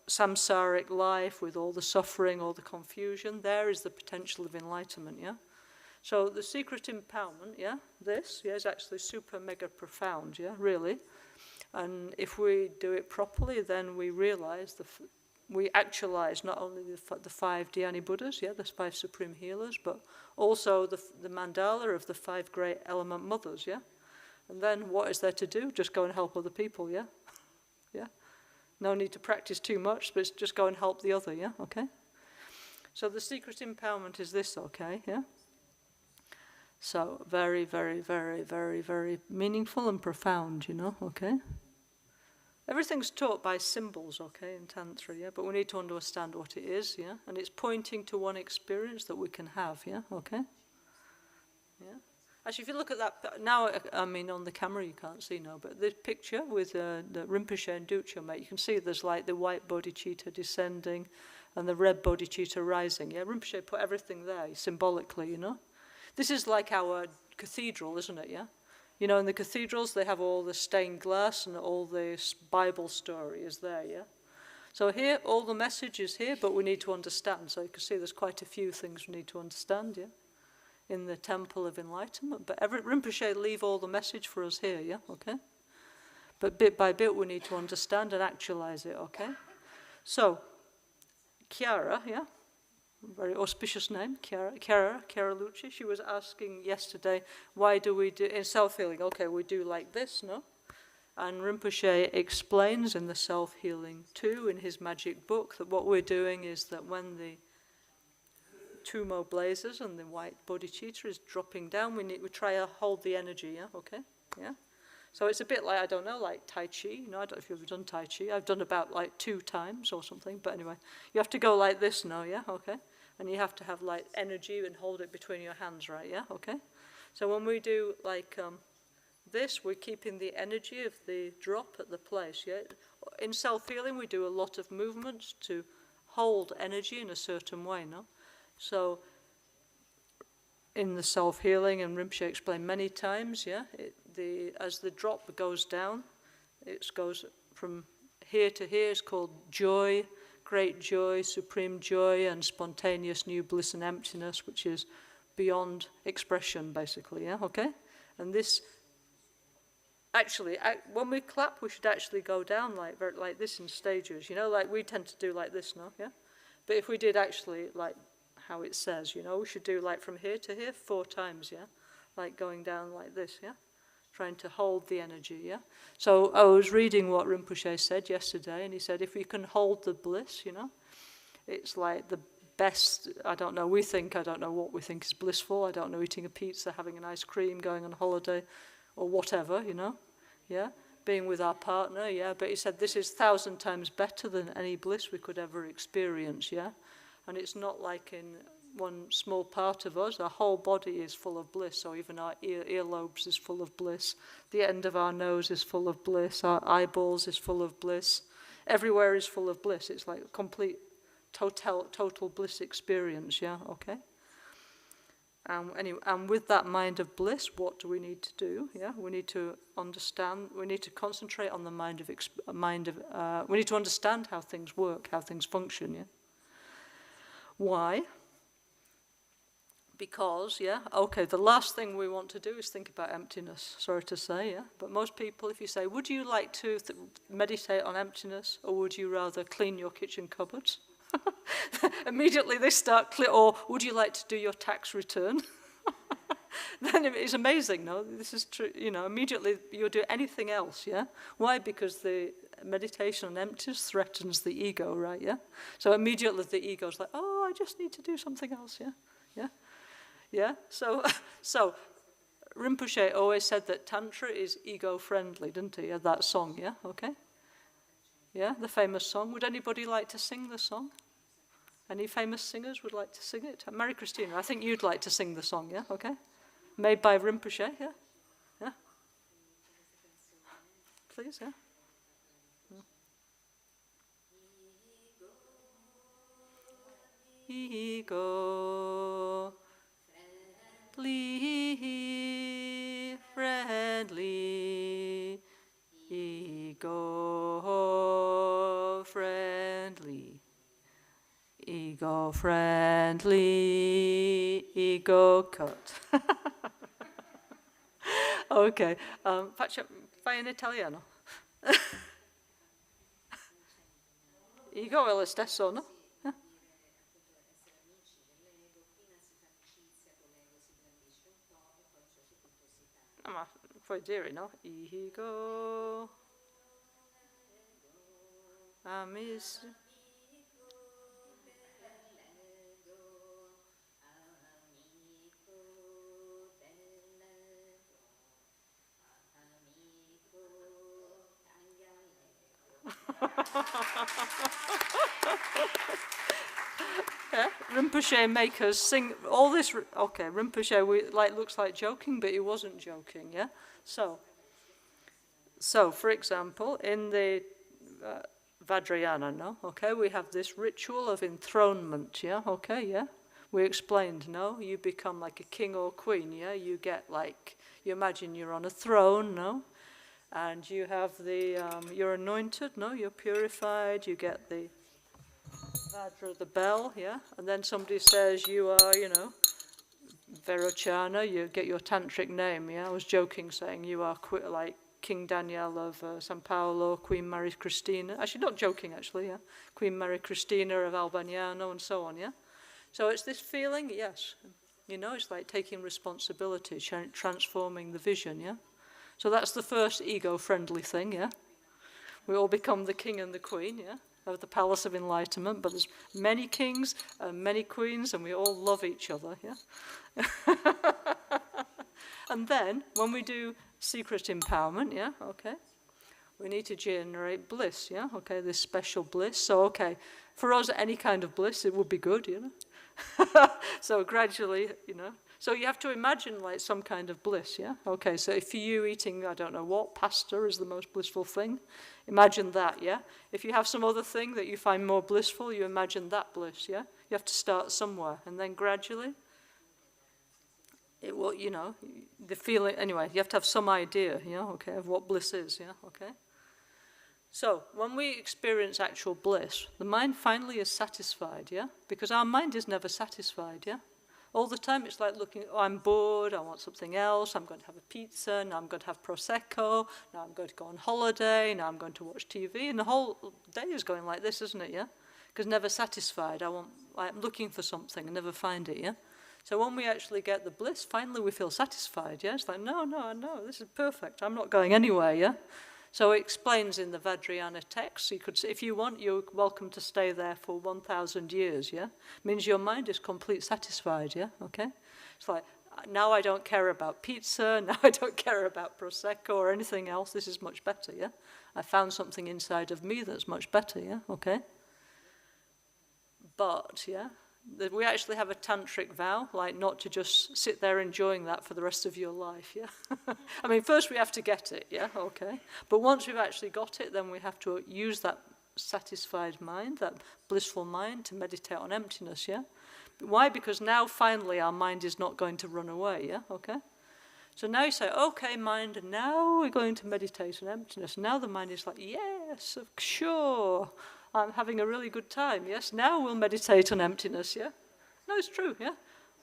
samsaric life with all the suffering, all the confusion, there is the potential of enlightenment, yeah? So the secret empowerment, yeah, this, yeah, is actually super mega profound, yeah, really. And if we do it properly, then we realize, we actualize not only the 5 Dhyani Buddhas, yeah, the 5 supreme healers, but also the mandala of the 5 great element mothers, yeah? And then what is there to do? Just go and help other people, yeah? Yeah? No need to practice too much, but just go and help the other, yeah? Okay? So the secret empowerment is this, okay, yeah? So very, very, very, very, very meaningful and profound, you know, okay? Everything's taught by symbols, okay, in Tantra, yeah? But we need to understand what it is, yeah? And it's pointing to one experience that we can have, yeah? Okay? Yeah? Actually, if you look at that, now, I mean, on the camera you can't see now, but this picture with the Rinpoche and Ducho, mate, you can see there's like the white bodhichitta descending and the red bodhichitta rising, yeah? Rinpoche put everything there symbolically, you know? This is like our cathedral, isn't it, yeah? You know, in the cathedrals, they have all the stained glass and all this Bible story is there, yeah? So here, all the message is here, but we need to understand. So you can see there's quite a few things we need to understand, yeah? In the Temple of Enlightenment. But Rinpoche leave all the message for us here, yeah? Okay? But bit by bit, we need to understand and actualize it, okay? So, Chiara, yeah? Very auspicious name, Chiara Lucci. She was asking yesterday, why do we do, in self-healing, okay, we do like this, no? And Rinpoche explains in the Self-Healing 2, in his magic book, that what we're doing is that when the Tumo blazes and the white bodhicitta is dropping down, we try to hold the energy, yeah, okay, yeah? So it's a bit like, I don't know, like Tai Chi, you know, I don't know if you've ever done Tai Chi. I've done about like 2 times or something, but anyway, you have to go like this now, yeah, okay? And you have to have like energy and hold it between your hands, right, yeah, okay? So when we do like this, we're keeping the energy of the drop at the place, yeah? In self-healing, we do a lot of movements to hold energy in a certain way, no? So in the self-healing, and Rinpoche explained many times, yeah, as the drop goes down, it goes from here to here, it's called joy, great joy, supreme joy, and spontaneous new bliss and emptiness, which is beyond expression, basically, yeah, okay? And this, actually, when we clap, we should actually go down like this in stages, you know, like we tend to do like this, no, yeah? But if we did actually, like how it says, you know, we should do like from here to here 4 times, yeah? Like going down like this, yeah? Trying to hold the energy, yeah? So I was reading what Rinpoche said yesterday, and he said, if you can hold the bliss, you know, it's like the best, I don't know what we think is blissful, I don't know, eating a pizza, having an ice cream, going on holiday, or whatever, you know, yeah? Being with our partner, yeah? But he said, this is 1,000 times better than any bliss we could ever experience, yeah? And it's not like in one small part of us, our whole body is full of bliss, so even our earlobes is full of bliss, the end of our nose is full of bliss, our eyeballs is full of bliss, everywhere is full of bliss. It's like a complete total bliss experience, yeah, okay? And with that mind of bliss, what do we need to do? Yeah, we need to understand. We need to concentrate on the we need to understand how things work, how things function. Yeah. Why? Because, the last thing we want to do is think about emptiness, sorry to say, But most people, if you say, would you like to meditate on emptiness, or would you rather clean your kitchen cupboards? Immediately they start, or would you like to do your tax return? Then it's amazing, no? This is true, immediately you'll do anything else, Why? Because the meditation on emptiness threatens the ego, right, So immediately the ego's like, oh, I just need to do something else, Yeah, so Rinpoche always said that Tantra is ego-friendly, didn't he? That song, okay? Yeah, the famous song. Would anybody like to sing the song? Any famous singers would like to sing it? Mary Christina, I think you'd like to sing the song, okay? Made by Rinpoche, Yeah? Please, Ego. Friendly, ego-friendly, ego cut. Ok, fai in italiano. Ego è lo stesso, no? Ma puoi dire, no? Ego, amis. Rinpoche make us sing all this. Okay, Rinpoche looks like joking, but he wasn't joking. So for example, in the Vajrayana, no, okay, we have this ritual of enthronement. We explained, no, you become like a king or queen. You get you imagine you're on a throne, no. And you have you're anointed, no? You're purified. You get the Vajra, the bell, And then somebody says you are, Verochana. You get your tantric name, I was joking, saying you are like King Daniel of São Paulo, Queen Mary Cristina. Actually, not joking, actually, Queen Mary Cristina of Albagnano, and so on, So it's this feeling, yes. It's like taking responsibility, transforming the vision, So that's the first ego-friendly thing, We all become the king and the queen, of the Palace of Enlightenment, but there's many kings and many queens, and we all love each other, And then, when we do secret empowerment, okay, we need to generate bliss, okay, this special bliss. So, okay, for us, any kind of bliss, it would be good, So gradually, So you have to imagine like some kind of bliss, Okay, so if you eating, I don't know what, pasta is the most blissful thing, imagine that, If you have some other thing that you find more blissful, you imagine that bliss, You have to start somewhere, and then gradually, it will, the feeling, anyway, you have to have some idea, okay, of what bliss is, okay. So, when we experience actual bliss, the mind finally is satisfied, Because our mind is never satisfied, All the time it's like looking, oh, I'm bored, I want something else, I'm going to have a pizza, now I'm going to have Prosecco, now I'm going to go on holiday, now I'm going to watch TV, and the whole day is going like this, isn't it, Because never satisfied, I'm looking for something and never find it, So when we actually get the bliss, finally we feel satisfied, It's like, no, this is perfect, I'm not going anywhere, So it explains in the Vajrayana text, if you want, you're welcome to stay there for 1,000 years, Means your mind is completely satisfied, okay? It's like, now I don't care about pizza, now I don't care about Prosecco or anything else, this is much better, I found something inside of me that's much better, okay? But, we actually have a tantric vow, like not to just sit there enjoying that for the rest of your life, I mean, first we have to get it, okay? But once we've actually got it, then we have to use that satisfied mind, that blissful mind, to meditate on emptiness, Why? Because now finally our mind is not going to run away, yeah? Okay? So now you say, okay, mind, and now we're going to meditate on emptiness. Now the mind is like, yes, sure, I'm having a really good time, yes? Now we'll meditate on emptiness, yeah? No, it's true, yeah?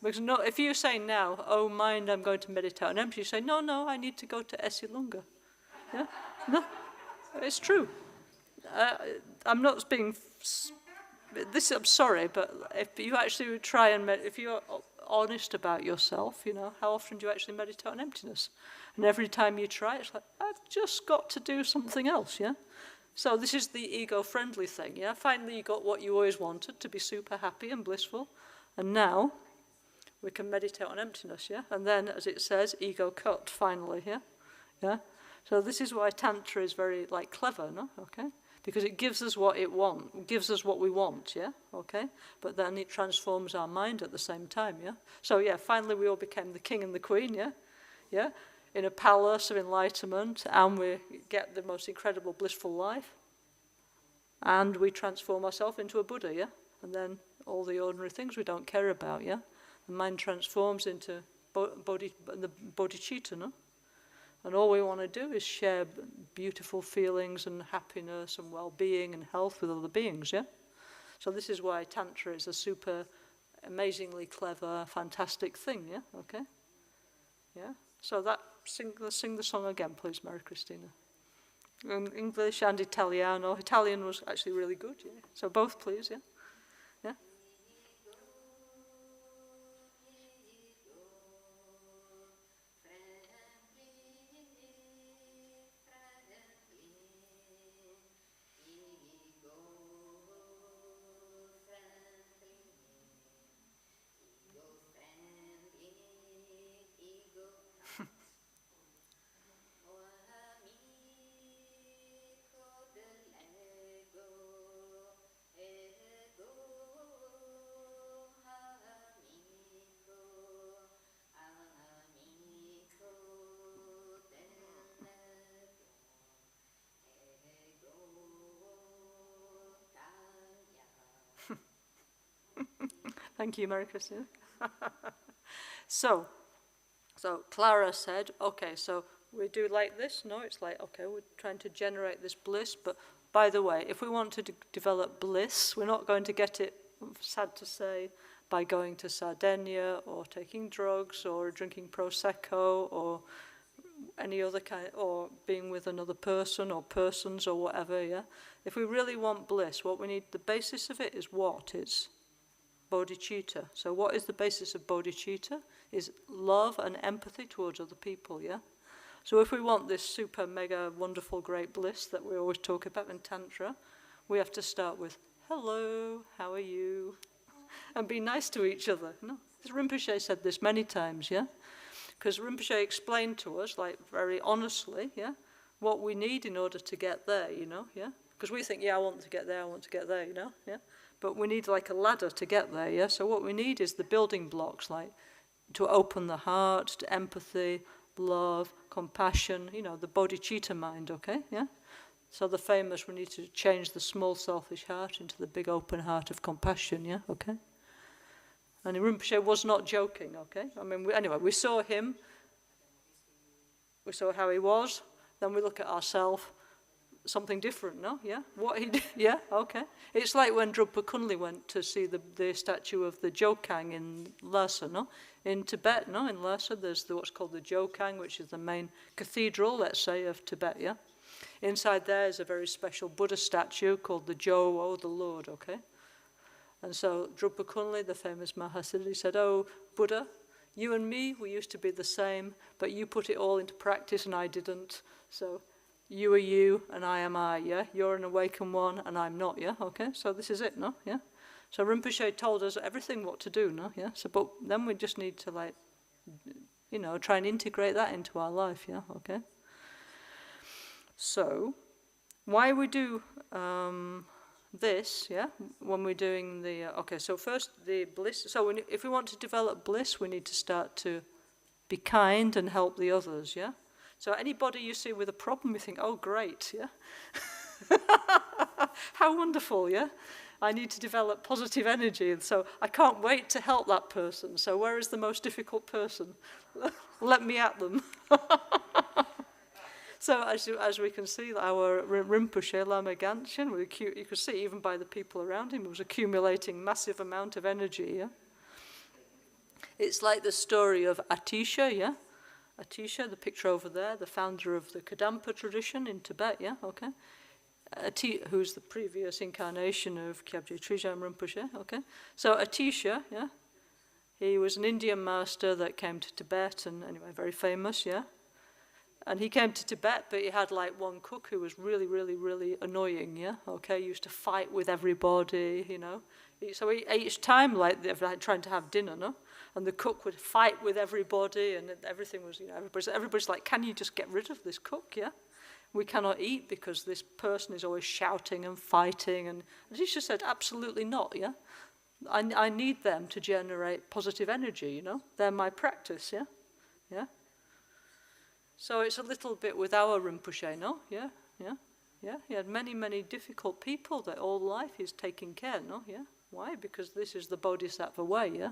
Because no, if you say now, oh, mind, I'm going to meditate on emptiness, you say, no, I need to go to Esilunga, yeah? No, it's true. I'm not being... I'm sorry, but if you actually try and if you're honest about yourself, how often do you actually meditate on emptiness? And every time you try, it's like, I've just got to do something else, yeah? So this is the ego-friendly thing, yeah? Finally you got what you always wanted, to be super happy and blissful, and now we can meditate on emptiness, yeah? And then, as it says, ego cut, finally, yeah? Yeah? So this is why Tantra is very, clever, no? Okay? Because it gives us what gives us what we want, yeah? Okay? But then it transforms our mind at the same time, yeah? So, yeah, finally we all became the king and the queen, yeah? Yeah? In a palace of enlightenment, and we get the most incredible blissful life. And we transform ourselves into a Buddha, yeah? And then all the ordinary things we don't care about, yeah? The mind transforms into the bodhichitta, no? And all we want to do is share beautiful feelings and happiness and well-being and health with other beings, yeah? So this is why Tantra is a super, amazingly clever, fantastic thing, yeah? Okay? Yeah? So let's sing the song again, please, Mary Christina. In English and Italiano. Italian was actually really good, yeah? So both, please, yeah? Yeah? Thank you, Mary Christina. So Clara said, okay, so we do like this? No, it's like, okay, we're trying to generate this bliss, but by the way, if we want to develop bliss, we're not going to get it, sad to say, by going to Sardinia or taking drugs or drinking Prosecco or any other kind, or being with another person or persons or whatever, yeah? If we really want bliss, what we need, the basis of it is what? It's bodhichitta. So what is the basis of bodhichitta? Is love and empathy towards other people, yeah? So if we want this super, mega, wonderful, great bliss that we always talk about in Tantra, we have to start with, hello, how are you? And be nice to each other. No, Rinpoche said this many times, yeah? Because Rinpoche explained to us, very honestly, yeah, what we need in order to get there, yeah? Because we think, yeah, I want to get there, yeah? But we need a ladder to get there, yeah? So what we need is the building blocks, to open the heart, to empathy, love, compassion, the bodhichitta mind, okay, yeah? So the famous, we need to change the small selfish heart into the big open heart of compassion, yeah, okay? And Rinpoche was not joking, okay? I mean, anyway, we saw him, we saw how he was, then we look at ourselves, something different, no? Yeah? What he did, yeah? Okay. It's like when Drupal Kunli went to see the statue of the Jokang in Lhasa, no? In Tibet, no? In Lhasa, there's what's called the Jokang, which is the main cathedral, let's say, of Tibet, yeah? Inside there is a very special Buddha statue called the Jo, the Lord, okay? And so Drupal Kunli, the famous Mahasiddhi, said, oh, Buddha, you and me, we used to be the same, but you put it all into practice and I didn't, so you are you and I am I, yeah? You're an awakened one and I'm not, yeah? Okay, so this is it, no? Yeah? So Rinpoche told us everything what to do, no? Yeah? So, but then we just need to try and integrate that into our life, yeah? Okay? So, why we do this, yeah? When we're doing the, okay, so first the bliss. So if we want to develop bliss, we need to start to be kind and help the others, yeah? So anybody you see with a problem, you think, oh, great, yeah? How wonderful, yeah? I need to develop positive energy, and so I can't wait to help that person. So where is the most difficult person? Let me at them. So as we can see, our Rinpoche, Lama Gantchen, you could see even by the people around him, he was accumulating massive amount of energy, yeah? It's like the story of Atisha, yeah? Atisha, the picture over there, the founder of the Kadampa tradition in Tibet, yeah, okay? Who's the previous incarnation of Kyabje Trijang Rinpoche, okay? So Atisha, yeah? He was an Indian master that came to Tibet, and anyway, very famous, yeah? And he came to Tibet, but he had like one cook who was really, really, really annoying, yeah? Okay, used to fight with everybody, you know? So each time, like, they were trying to have dinner, no? And the cook would fight with everybody, and everything was, you know, everybody's like, can you just get rid of this cook, yeah? We cannot eat because this person is always shouting and fighting. And Atisha said, absolutely not, yeah? I need them to generate positive energy, you know? They're my practice, yeah? Yeah? So it's a little bit with our Rinpoche, no? Yeah, yeah, yeah. He had many, many difficult people that all life he's taking care, no? Yeah. Why? Because this is the Bodhisattva way, yeah?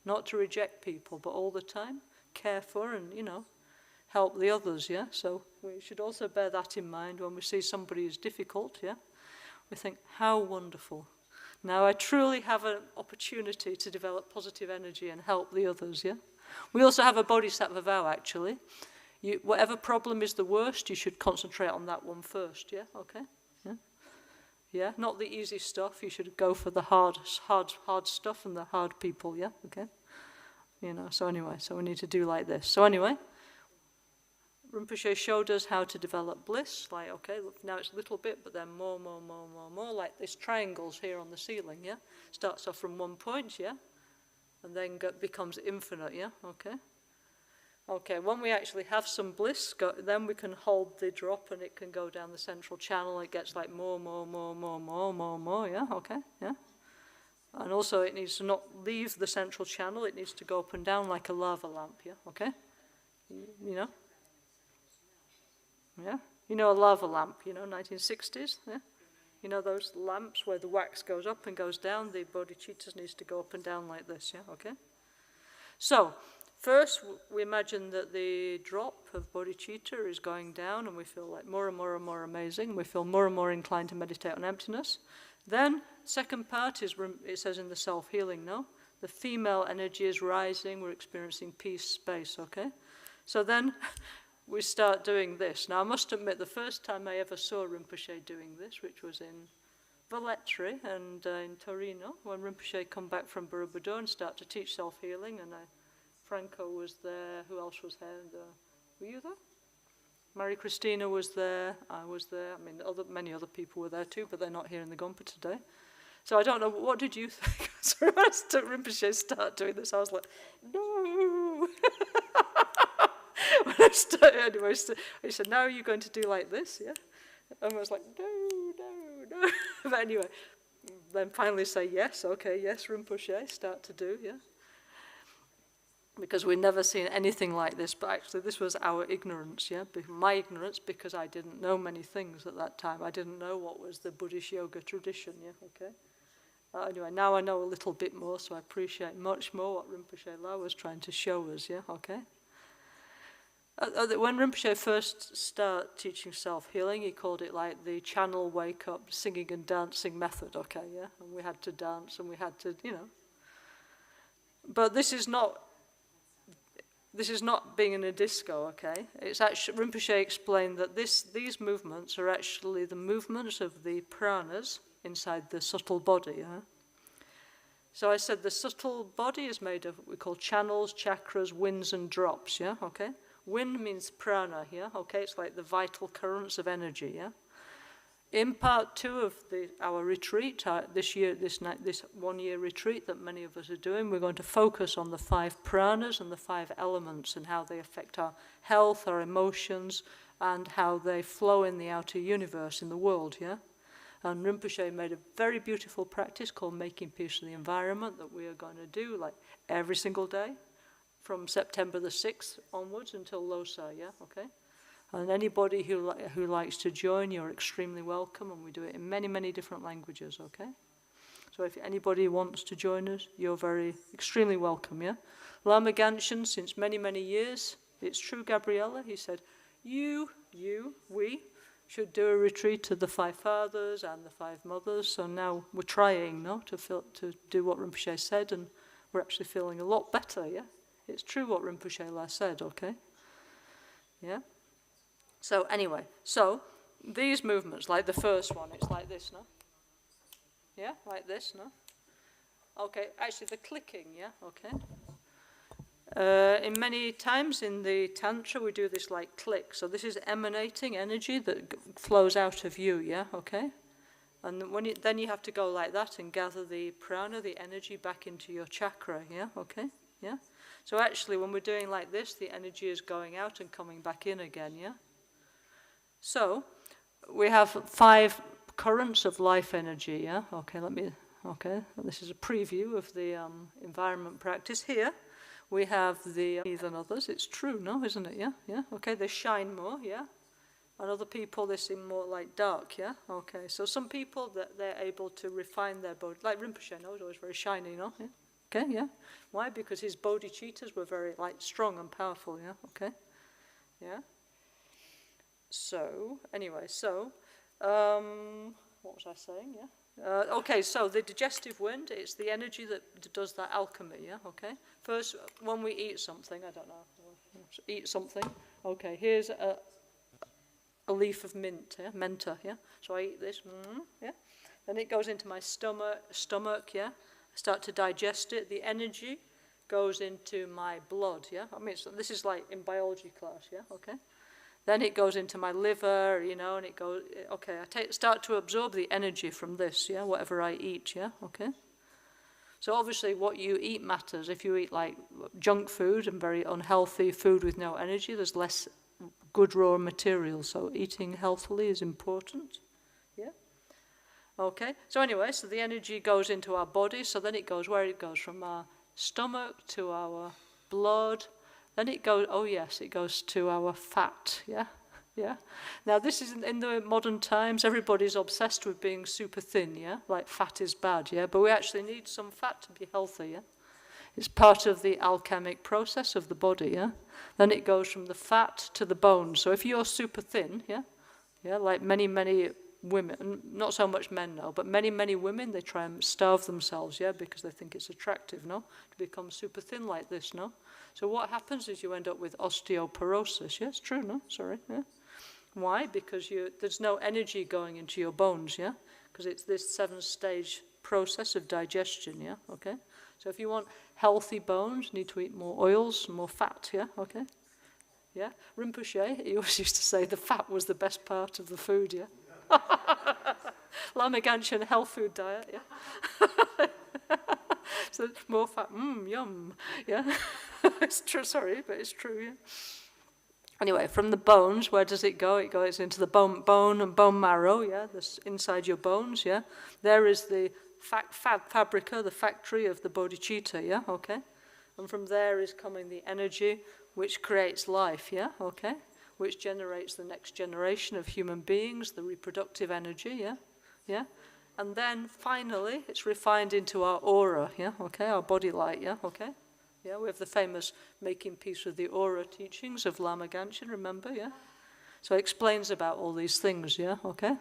Not to reject people, but all the time care for and, you know, help the others, yeah? So we should also bear that in mind when we see somebody who's difficult, yeah? We think, how wonderful. Now I truly have an opportunity to develop positive energy and help the others, yeah? We also have a Bodhisattva vow, actually. Whatever problem is the worst, you should concentrate on that one first, yeah? Okay? Yeah? Yeah? Not the easy stuff. You should go for the hard stuff and the hard people, yeah? Okay? You know, so anyway, so we need to do like this. So anyway, Rinpoche showed us how to develop bliss. Like, okay, look, now it's a little bit, but then more, like this triangles here on the ceiling, yeah? Starts off from one point, yeah? And then becomes infinite, yeah? Okay? Okay, when we actually have some bliss, then we can hold the drop and it can go down the central channel. It gets like more, yeah, okay, yeah. And also it needs to not leave the central channel, it needs to go up and down like a lava lamp, yeah, okay? You know? Yeah, you know a lava lamp, you know, 1960s, yeah? You know those lamps where the wax goes up and goes down, the bodhichittas needs to go up and down like this, yeah, okay? So, first, we imagine that the drop of bodhicitta is going down and we feel like more and more amazing. We feel more and more inclined to meditate on emptiness. Then, second part is, it says in the self-healing, no? The female energy is rising, we're experiencing peace, space, okay? So then, we start doing this. Now, I must admit, the first time I ever saw Rinpoche doing this, which was in Velletri and in Torino, when Rinpoche come back from Borobudur and start to teach self-healing, and Franco was there. Who else was there? Were you there? Marie Christina was there. I was there. I mean, many other people were there too, but they're not here in the Gompa today. So I don't know. What did you think? So when I started Rinpoche start doing this, I was like, no. When I started, anyway, he said, now you're going to do like this, yeah? And I was like, no. But anyway, then finally say yes. Okay, yes, Rinpoche, start to do, yeah. Because we'd never seen anything like this, but actually this was our ignorance, yeah? My ignorance, because I didn't know many things at that time. I didn't know what was the Buddhist yoga tradition, yeah, okay? Anyway, now I know a little bit more, so I appreciate much more what Rinpoche La was trying to show us, yeah, okay? When Rinpoche first started teaching self-healing, he called it like the channel wake-up singing and dancing method, okay, yeah? And we had to dance and we had to, you know. But this is not being in a disco, okay? It's actually, Rinpoche explained that these movements are actually the movements of the pranas inside the subtle body, yeah? So I said the subtle body is made of what we call channels, chakras, winds, and drops, yeah, okay? Wind means prana, yeah, okay? It's like the vital currents of energy, yeah? In part 2 of our retreat, this 1 year retreat that many of us are doing, we're going to focus on the 5 pranas and the 5 elements and how they affect our health, our emotions, and how they flow in the outer universe, in the world, yeah? And Rinpoche made a very beautiful practice called making peace with the environment that we are going to do like every single day from September the 6th onwards until Losar, yeah, okay? And anybody who likes to join, you're extremely welcome, and we do it in many, many different languages, okay? So if anybody wants to join us, you're extremely welcome, yeah? Lama Ganchen, since many, many years, it's true, Gabriella, he said, we should do a retreat to the 5 fathers and the 5 mothers. So now we're trying, no, to do what Rinpoche said, and we're actually feeling a lot better, yeah? It's true what Rinpoche last said, okay? Yeah? So anyway, so these movements, like the first one, it's like this, no? Yeah, like this, no? Okay, actually the clicking, yeah, okay. In many times in the Tantra, we do this like click. So this is emanating energy that flows out of you, yeah, okay? And then you have to go like that and gather the prana, the energy, back into your chakra, yeah, okay? Yeah? So actually, when we're doing like this, the energy is going out and coming back in again, yeah? So we have 5 currents of life energy, yeah? Okay, this is a preview of the environment practice. Here we have the than others. It's true, no, isn't it? Yeah, yeah. Okay, they shine more, yeah. And other people, they seem more like dark, yeah. Okay, so some people that they're able to refine their body, like Rinpoche, no, is always very shiny, no. Yeah? Okay, yeah. Why? Because his bodhichittas were very like strong and powerful, yeah. Okay, yeah. So anyway, what was I saying? Yeah. Okay, so the digestive wind, it's the energy that does that alchemy, yeah, okay? First, when we eat something, I don't know, eat something, okay, here's a leaf of mint, yeah, menta, yeah? So I eat this, yeah? Then it goes into my stomach, yeah? I start to digest it, the energy goes into my blood, yeah? I mean, this is like in biology class, yeah, okay? Then it goes into my liver, you know, and it goes, okay, start to absorb the energy from this, yeah, whatever I eat, yeah, okay? So obviously what you eat matters. If you eat like junk food and very unhealthy food with no energy, there's less good raw material, so eating healthily is important, yeah? Okay, so anyway, so the energy goes into our body, so then it goes where it goes, from our stomach to our blood. Then it goes, oh yes, it goes to our fat, yeah? Yeah. Now this is in the modern times, everybody's obsessed with being super thin, yeah? Like fat is bad, yeah? But we actually need some fat to be healthy, yeah? It's part of the alchemic process of the body, yeah? Then it goes from the fat to the bones. So if you're super thin, yeah? Yeah, like many, many women, not so much men now, but many, many women, they try and starve themselves, yeah? Because they think it's attractive, no? To become super thin like this, no? So what happens is you end up with osteoporosis. Yeah, it's true, no? Sorry, yeah. Why? Because there's no energy going into your bones, yeah? Because it's this 7-stage process of digestion, yeah? Okay? So if you want healthy bones, you need to eat more oils, more fat, yeah? Okay? Yeah? Rinpoche, he always used to say the fat was the best part of the food, yeah? Lama Ganchen health food diet, yeah? So more fat, yum, yeah? It's true, sorry, but it's true, yeah? Anyway, from the bones, where does it go? It goes into the bone and bone marrow, yeah? That's inside your bones, yeah? There is the fabrica, the factory of the bodhichitta, yeah? Okay? And from there is coming the energy which creates life, yeah? Okay? Which generates the next generation of human beings, the reproductive energy, yeah? Yeah? And then finally, it's refined into our aura, yeah? Okay? Our body light, yeah? Okay? Yeah, we have the famous Making Peace with the Aura teachings of Lama Ganchen, remember, yeah? So it explains about all these things, yeah, okay?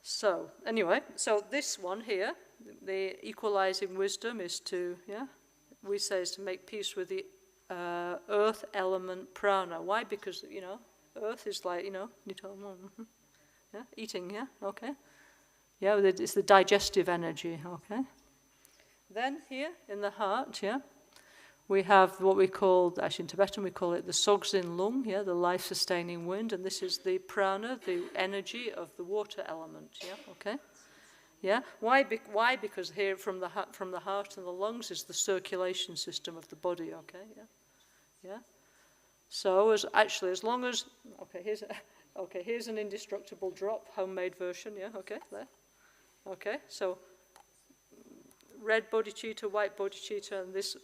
So, anyway, so this one here, the equalizing wisdom is to, yeah, we say is to make peace with the earth element prana. Why? Because, you know, earth is like, you know, yeah, eating, yeah, okay? Yeah, it's the digestive energy, okay? Then here in the heart, yeah, we have what we call, actually in Tibetan we call it the Sogzin Lung, yeah, the life-sustaining wind, and this is the prana, the energy of the water element, yeah, okay? Yeah, why? Because here from the heart and the lungs is the circulation system of the body, okay, yeah, yeah. So as long as, here's an indestructible drop, homemade version, yeah, okay, there, okay, so red bodhicitta, white bodhicitta, and this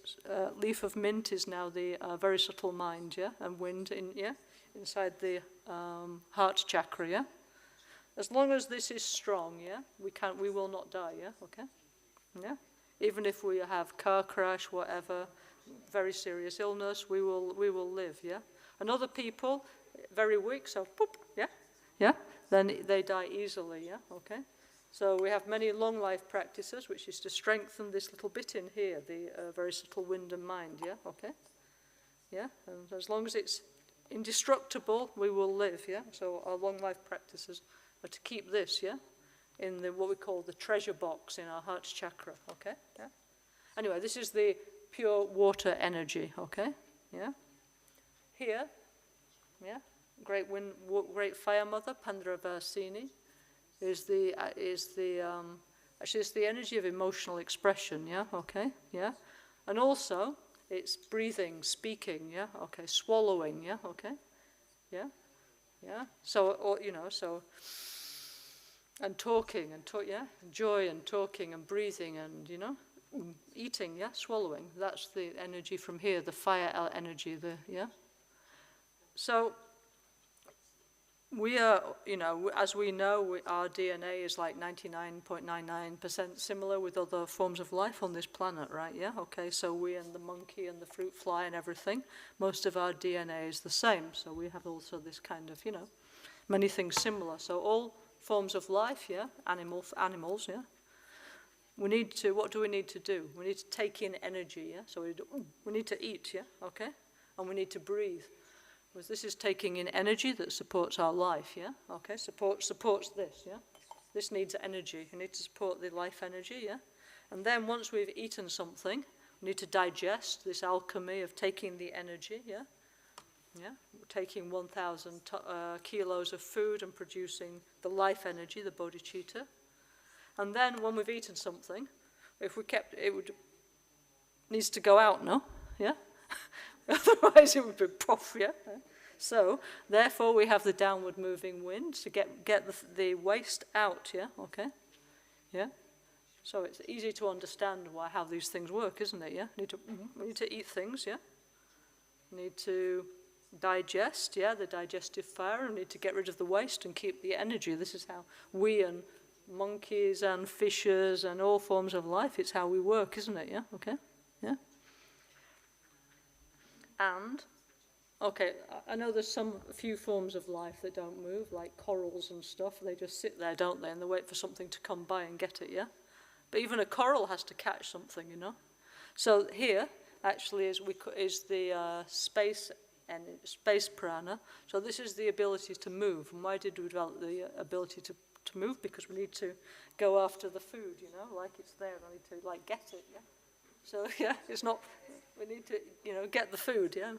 leaf of mint is now the very subtle mind, yeah, and wind inside the heart chakra, yeah. As long as this is strong, yeah, we will not die, yeah, okay? Yeah? Even if we have car crash, whatever, very serious illness, we will live, yeah? And other people, very weak, so poop, yeah? Yeah? Then they die easily, yeah, okay? So we have many long life practices, which is to strengthen this little bit in here, the very subtle wind and mind, yeah, okay? Yeah, and as long as it's indestructible, we will live, yeah? So our long life practices are to keep this, yeah? In what we call the treasure box in our heart chakra, okay? Yeah. Anyway, this is the pure water energy, okay? Yeah. Here, yeah, great fire mother, Pandravasini, actually it's the energy of emotional expression, yeah, okay, yeah, and also it's breathing, speaking, yeah, okay, swallowing, yeah, okay, yeah, yeah. So, or, and talking and yeah, joy and talking and breathing and eating, yeah, swallowing. That's the energy from here, the fire energy, yeah. So we are, as we know, our DNA is like 99.99% similar with other forms of life on this planet, right? Yeah, okay, so we and the monkey and the fruit fly and everything, most of our DNA is the same. So we have also this kind of, many things similar. So all forms of life, yeah, animals, yeah. What do we need to do? We need to take in energy, yeah. So we need to eat, yeah, okay, and we need to breathe. Because this is taking in energy that supports our life, yeah, okay, supports this, yeah. This needs energy. You need to support the life energy, yeah. And then once we've eaten something, we need to digest this alchemy of taking the energy, yeah. Yeah, taking 1,000 kilos of food and producing the life energy, the bodhichitta. And then when we've eaten something, if we kept it, needs to go out, no? Yeah? Otherwise it would be puff, yeah? So, therefore we have the downward moving wind to get the waste out, yeah? Okay? Yeah? So it's easy to understand how these things work, isn't it, yeah? We need to eat things, yeah? We need to digest, yeah, the digestive fire, and need to get rid of the waste and keep the energy. This is how we and monkeys and fishes and all forms of life, it's how we work, isn't it, yeah, okay, yeah. And, okay, I know there's a few forms of life that don't move, like corals and stuff, they just sit there, don't they, and they wait for something to come by and get it, yeah. But even a coral has to catch something, So here, actually, is the space prana. So this is the ability to move. And why did we develop the ability to move? Because we need to go after the food, like it's there. I need to get it, yeah. So yeah, it's not. We need to, get the food, yeah.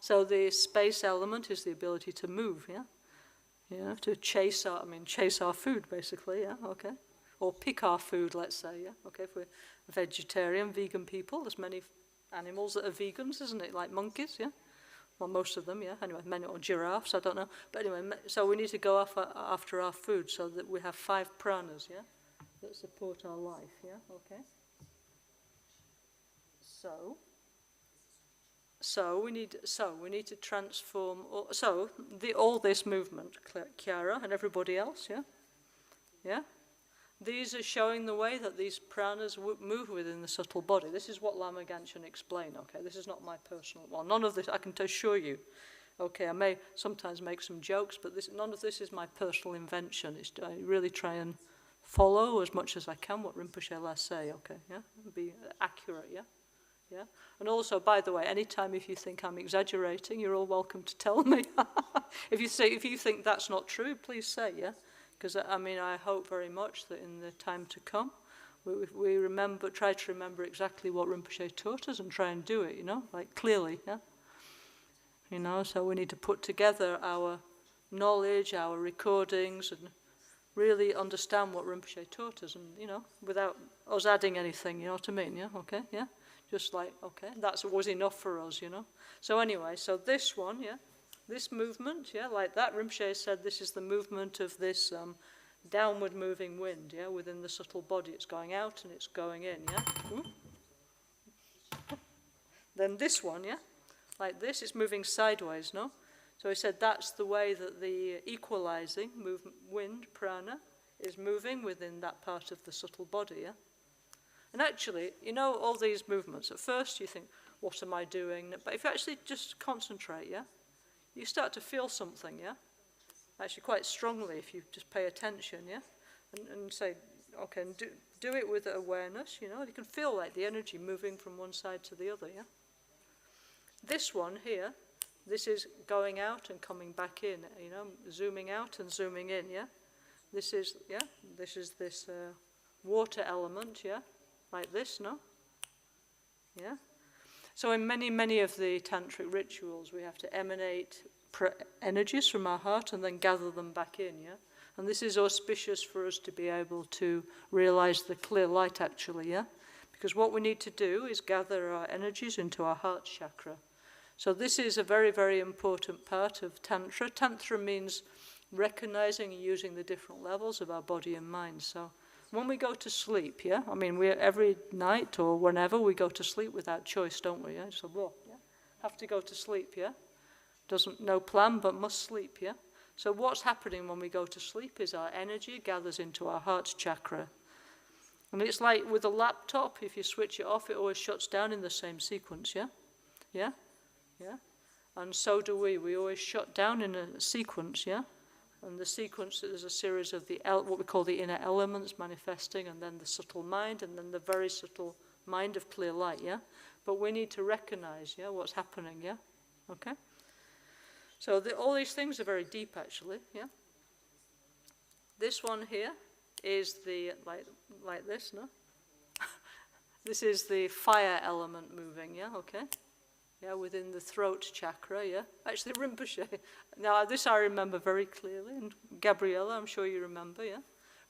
So the space element is the ability to move, yeah. To chase our food, basically, yeah. Okay. Or pick our food, let's say, yeah. Okay, if we're vegetarian, vegan people, there's many animals that are vegans, isn't it? Like monkeys, yeah. Well, most of them, yeah. Anyway, many, or giraffes, I don't know. But anyway, so we need to go after our food so that we have 5 pranas, yeah, that support our life, yeah. Okay. So we need to transform. All this movement, Chiara and everybody else, yeah, yeah. These are showing the way that these pranas move within the subtle body. This is what Lama Caroline explained, okay? This is not my personal, none of this, I can assure you. Okay, I may sometimes make some jokes, but none of this is my personal invention. I really try and follow as much as I can what Rinpoche last say, okay, yeah? Be accurate, yeah? Yeah? And also, by the way, anytime if you think I'm exaggerating, you're all welcome to tell me. If you think that's not true, please say, yeah? Because, I hope very much that in the time to come, we try to remember exactly what Rinpoche taught us and try and do it, clearly, yeah? So we need to put together our knowledge, our recordings, and really understand what Rinpoche taught us, and, without us adding anything, you know what I mean, yeah? Okay, yeah? Just like, okay, that was enough for us, So anyway, so this one, yeah? This movement, yeah, like that, Rinpoche said this is the movement of this downward moving wind, yeah, within the subtle body. It's going out and it's going in, yeah? Ooh. Then this one, yeah, like this, it's moving sideways, no? So he said that's the way that the equalizing wind, prana, is moving within that part of the subtle body, yeah? And actually, you know, all these movements, at first you think, what am I doing? But if you actually just concentrate, yeah, you start to feel something, yeah? Actually quite strongly if you just pay attention, yeah? And say, okay, and do it with awareness, you know? You can feel like the energy moving from one side to the other, yeah? This one here, this is going out and coming back in, you know, zooming out and zooming in, yeah? This is, yeah, this water element, yeah? Like this, no? Yeah? So in many, many of the tantric rituals, we have to emanate energies from our heart and then gather them back in, yeah? And this is auspicious for us to be able to realize the clear light, actually, yeah? Because what we need to do is gather our energies into our heart chakra. So this is a very, very important part of tantra. Tantra means recognizing and using the different levels of our body and mind. So when we go to sleep, yeah, I mean, every night or whenever we go to sleep without choice, don't we? Yeah, just yeah, have to go to sleep, yeah. No plan, but must sleep, yeah. So what's happening when we go to sleep is our energy gathers into our heart chakra, and it's like with a laptop. If you switch it off, it always shuts down in the same sequence, yeah, yeah, yeah. And so do we. We always shut down in a sequence, yeah. And the sequence is a series of what we call the inner elements manifesting, and then the subtle mind, and then the very subtle mind of clear light, yeah? But we need to recognize, yeah, what's happening, yeah? Okay? So all these things are very deep, actually, yeah? This one here is like this, no? This is the fire element moving, yeah, okay? Yeah, within the throat chakra, yeah. Actually, Rinpoche. Now, this I remember very clearly, and Gabriella, I'm sure you remember, yeah.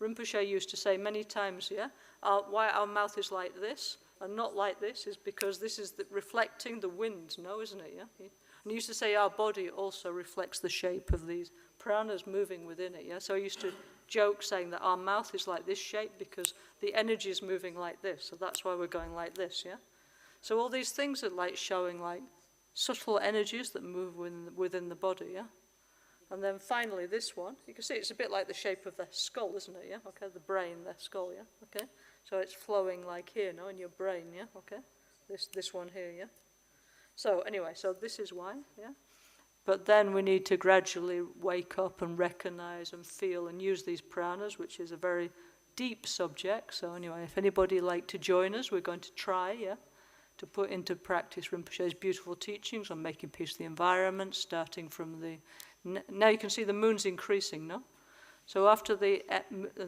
Rinpoche used to say many times, yeah, why our mouth is like this and not like this is because this is reflecting the wind, no, isn't it, yeah? And he used to say our body also reflects the shape of these pranas moving within it, yeah. So he used to joke saying that our mouth is like this shape because the energy is moving like this, so that's why we're going like this, yeah. So all these things are like showing like subtle energies that move within the body, yeah? And then finally this one, you can see it's a bit like the shape of the skull, isn't it, yeah? Okay, the brain, the skull, yeah? Okay, so it's flowing like here, no, in your brain, yeah? Okay, this one here, yeah? So anyway, so this is why, yeah? But then we need to gradually wake up and recognize and feel and use these pranas, which is a very deep subject. So anyway, if anybody would like to join us, we're going to try, yeah? To put into practice Rinpoche's beautiful teachings on making peace with the environment, starting from now you can see the moon's increasing, no? So after the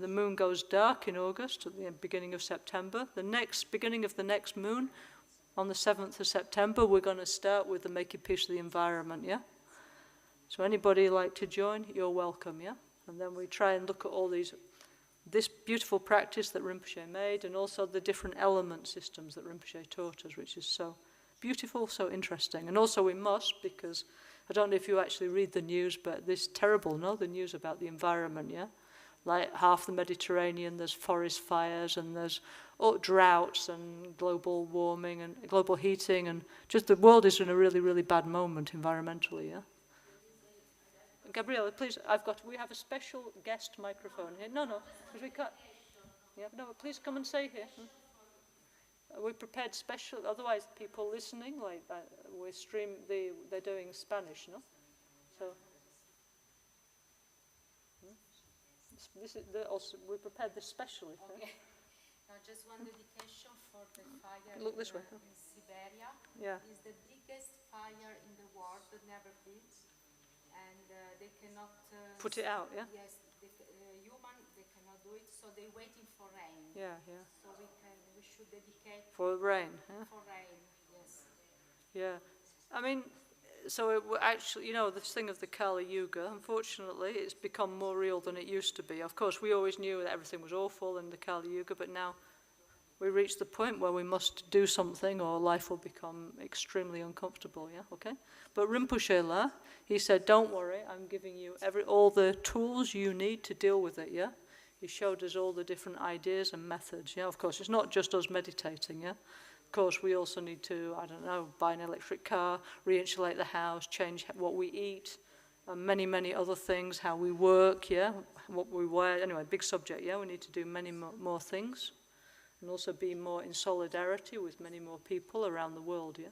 moon goes dark in August, at the beginning of September, beginning of the next moon, on the 7th of September, we're going to start with the making peace with the environment, yeah? So anybody like to join, you're welcome, yeah? And then we try and look at all this beautiful practice that Rinpoche made, and also the different element systems that Rinpoche taught us, which is so beautiful, so interesting. And also we must, because I don't know if you actually read the news, but this terrible, no, the news about the environment, yeah? Like half the Mediterranean, there's forest fires, and there's droughts, and global warming, and global heating, and just the world is in a really, really bad moment environmentally, yeah? Gabriella, please, we have a special guest microphone here. No, because we can't. Yeah, no, please come and say here. We prepared special, otherwise people listening, like they're doing Spanish, no? So, this is also, we prepared this specially. Okay. Now just one dedication for the fire Look this way. In Siberia. Yeah. It's the biggest fire in the world that never built. And they cannot put it out, yeah? Yes, they cannot do it, so they're waiting for rain. Yeah, yeah. So we should dedicate for rain, yeah? For rain, yes. Yeah, I mean, so actually, you know, this thing of the Kali Yuga, unfortunately, it's become more real than it used to be. Of course, we always knew that everything was awful in the Kali Yuga, but now we reach the point where we must do something or life will become extremely uncomfortable, yeah, okay? But Rinpoche, he said, don't worry, I'm giving you all the tools you need to deal with it, yeah? He showed us all the different ideas and methods, yeah? Of course, it's not just us meditating, yeah? Of course, we also need to, I don't know, buy an electric car, re-insulate the house, change what we eat, and many, many other things, how we work, yeah, what we wear. Anyway, big subject, yeah, we need to do many more things, and also be more in solidarity with many more people around the world, yeah.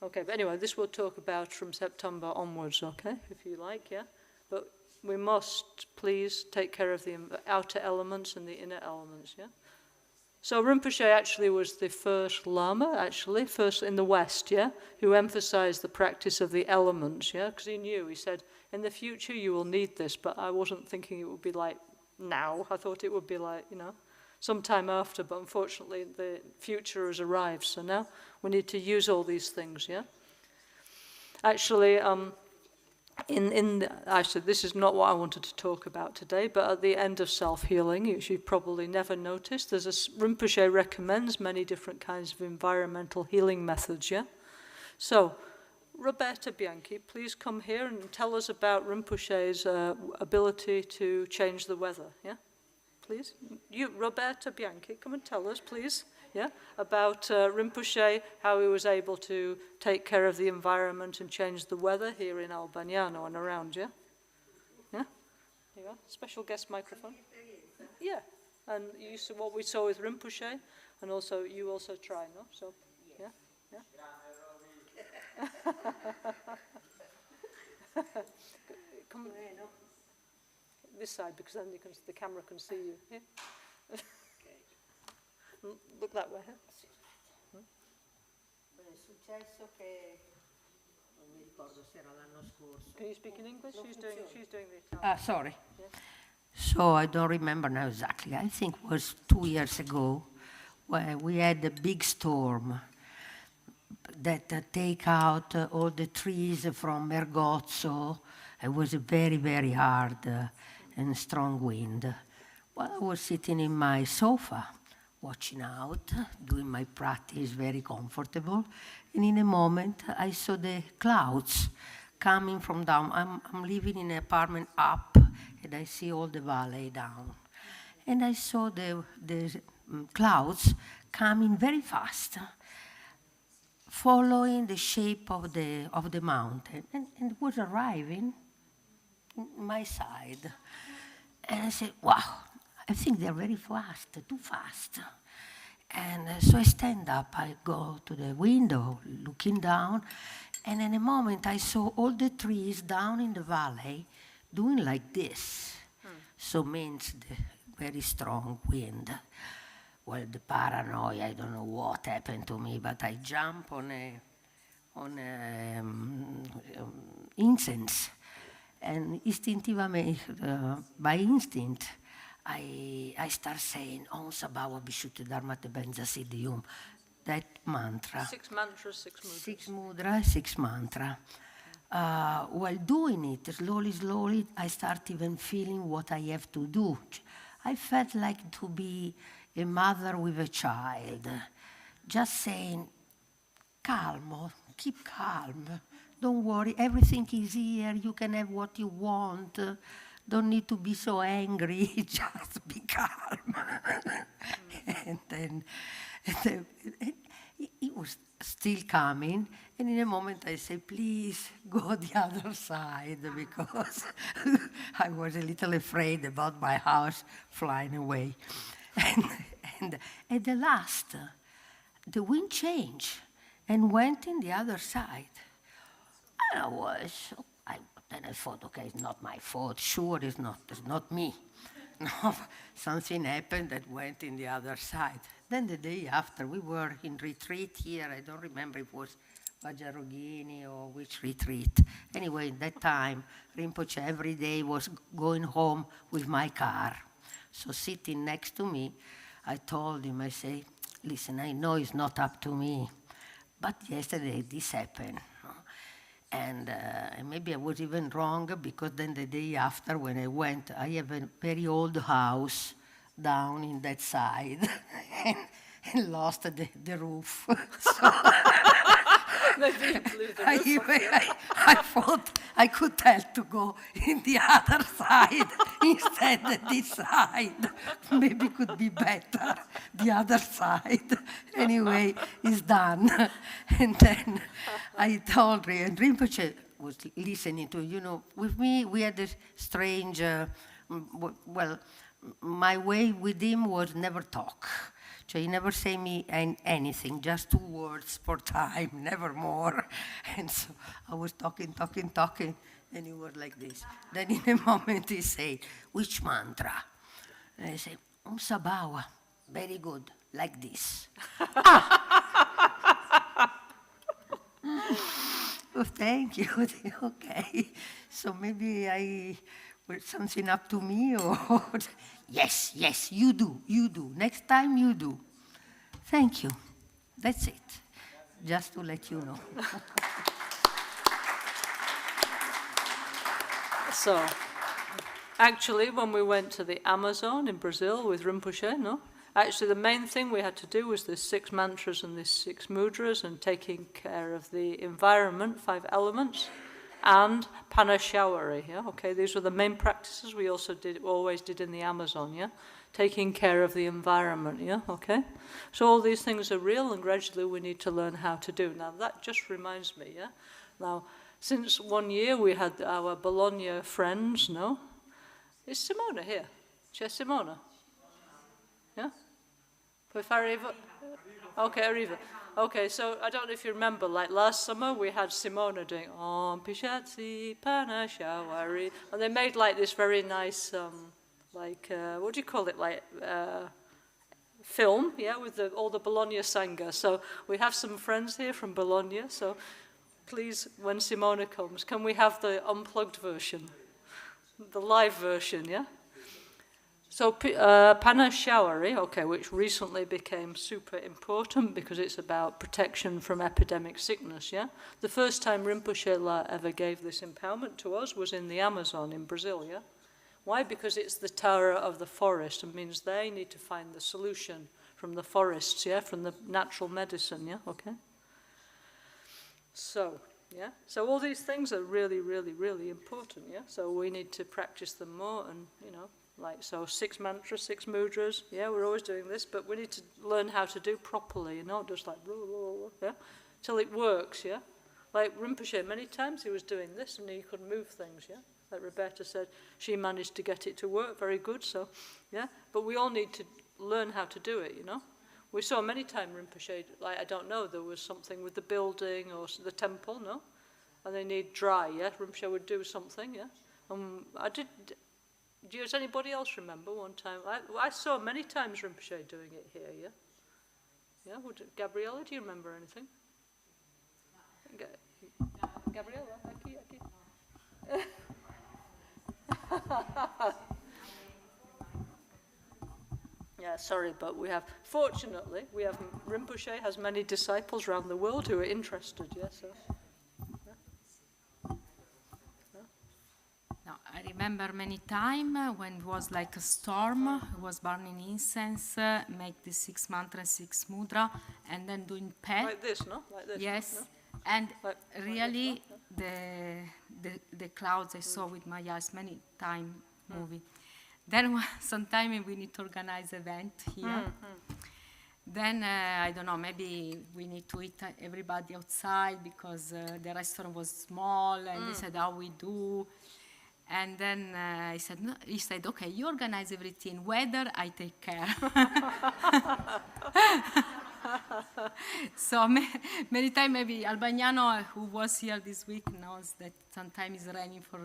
Okay, but anyway, this we'll talk about from September onwards, okay, if you like, yeah. But we must please take care of the outer elements and the inner elements, yeah. So Rinpoche actually was the first Lama, first in the West, yeah, who emphasized the practice of the elements, yeah, because he said, in the future you will need this, but I wasn't thinking it would be like now. I thought it would be like, sometime after, but unfortunately the future has arrived, so now we need to use all these things, yeah. Actually, actually, this is not what I wanted to talk about today, but at the end of self-healing, which you've probably never noticed, Rinpoche recommends many different kinds of environmental healing methods, yeah? So, Roberta Bianchi, please come here and tell us about Rinpoche's ability to change the weather, yeah? Please. You, Roberta Bianchi, come and tell us, please. Yeah, about Rinpoche, how he was able to take care of the environment and change the weather here in Albagnano and around, yeah? Yeah? Here you are. Special guest microphone. Yeah, and you saw what we saw with Rinpoche, and also you also try, no? So, yeah? Yeah? Come this side, because then the camera can see you. Yeah? Look that way. È successo che non mi ricordo se era l'anno scorso. Can you speak in English? She's doing the Italian. Sorry. Yeah. So I don't remember now exactly. I think it was 2 years ago where we had a big storm that take out all the trees from Mergozzo. It was a very, very hard and strong wind. Well, I was sitting in my sofa, watching out, doing my practice very comfortable, and in a moment I saw the clouds coming from down. I'm living in an apartment up, and I see all the valley down. And I saw the clouds coming very fast, following the shape of the mountain, and it was arriving on my side. And I said, wow, I think they're very fast, too fast. And so I stand up, I go to the window, looking down, and in a moment I saw all the trees down in the valley doing like this. So means the very strong wind. Well, the paranoia, I don't know what happened to me, but I jump on incense, and instinctively, by instinct, I start saying, Om Sabawa Bishuddha Dharmate Benza Siddhiyum, that mantra. 6 mantras, 6 mudras. 6 mudra, 6 mantra. While doing it, slowly, I start even feeling what I have to do. I felt like to be a mother with a child, just saying, calmo, keep calm, don't worry, everything is here, you can have what you want, don't need to be so angry, just be calm. And then it was still coming, and in a moment I say, please go the other side, because I was a little afraid about my house flying away. And at the last, the wind changed and went in the other side. And then I thought, okay, it's not my fault. Sure, it's not me. No, something happened that went in the other side. Then the day after, we were in retreat here. I don't remember if it was Vajrayogini or which retreat. Anyway, at that time, Rinpoche every day was going home with my car. So sitting next to me, I told him, I say, listen, I know it's not up to me, but yesterday this happened. And maybe I was even wrong, because then the day after when I went, I have a very old house down in that side and lost the roof. So I thought I could tell to go in the other side instead of this side. Maybe could be better, the other side. Anyway, it's done. And then I told Rinpoche, was listening to, with me, we had this strange, well, my way with him was never talk. So he never say me anything, just 2 words per time, never more. And so I was talking, and he was like this. Then in a moment he said, which mantra? And I said, Sabawa, very good, like this. Oh, thank you. Okay. So maybe something up to me, or yes, you do. Next time you do. Thank you. That's it. Just to let you know. So, actually, when we went to the Amazon in Brazil with Rinpoche, no? Actually, the main thing we had to do was the 6 mantras and the 6 mudras and taking care of the environment, 5 elements, and panashawari, yeah? Okay, these were the main practices we also always did in the Amazon, yeah? Taking care of the environment, yeah? Okay? So all these things are real, and gradually we need to learn how to do. Now, that just reminds me, yeah? Now, since 1 year we had our Bologna friends, no? Is Simona here? C'è Simona? Yeah? Puoi fare arriva? Okay, arriva. Okay, so I don't know if you remember, like last summer we had Simona doing Om Pishatsi Panashawari, and they made like this very nice, what do you call it, like film, yeah, with all the Bologna Sangha. So we have some friends here from Bologna, so please, when Simona comes, can we have the unplugged version, the live version, yeah? So panashawari, okay, which recently became super important because it's about protection from epidemic sickness, yeah? The first time Rinpoche ever gave this empowerment to us was in the Amazon in Brazil, yeah? Why? Because it's the Tara of the forest, and means they need to find the solution from the forests, yeah? From the natural medicine, yeah? Okay? So, yeah? So all these things are really, really, really important, yeah? So we need to practice them more and, like, so 6 mantras, 6 mudras, yeah, we're always doing this, but we need to learn how to do properly, just like, blah, blah, blah, yeah, till it works, yeah. Like Rinpoche, many times he was doing this and he could move things, yeah. Like Roberta said, she managed to get it to work very good, so, yeah. But we all need to learn how to do it, We saw many times Rinpoche, like, I don't know, there was something with the building or the temple, no? And they need dry, yeah. Rinpoche would do something, yeah. Does anybody else remember one time? I saw many times Rinpoche doing it here, yeah? Yeah, Gabriella, do you remember anything? Gabriella, aquí. Yeah, sorry, but fortunately, Rinpoche has many disciples around the world who are interested, yeah, so... No, I remember many times when it was like a storm, it was burning incense, make the 6 mantras, 6 mudra, and then doing pet. Like this, no? Like this. Yes, no? and like really the clouds I saw with my eyes many times moving. Then sometime we need to organize event here. Then, I don't know, maybe we need to eat everybody outside because the restaurant was small, and they said, how we do. And then he said, okay, you organize everything. Weather, I take care. So many times, maybe Albagnano, who was here this week, knows that sometimes it's raining for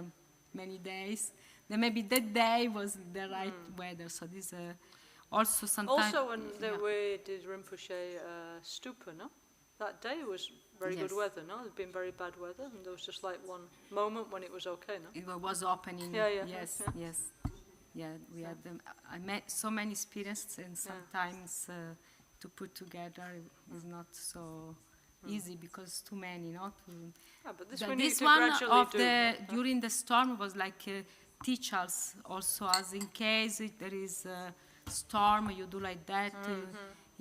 many days. Then maybe that day was the right weather. So this also sometimes... Also, when we did Rinpoche Stupa, no? That day was very good weather, no? There'd been very bad weather, and there was just like one moment when it was okay, no? It was opening. Yeah. Yes. Yeah, we had them. I met so many experiences, and sometimes to put together is not so easy because too many, not. But this one of during the storm was like teach us also, as in case there is a storm, you do like that.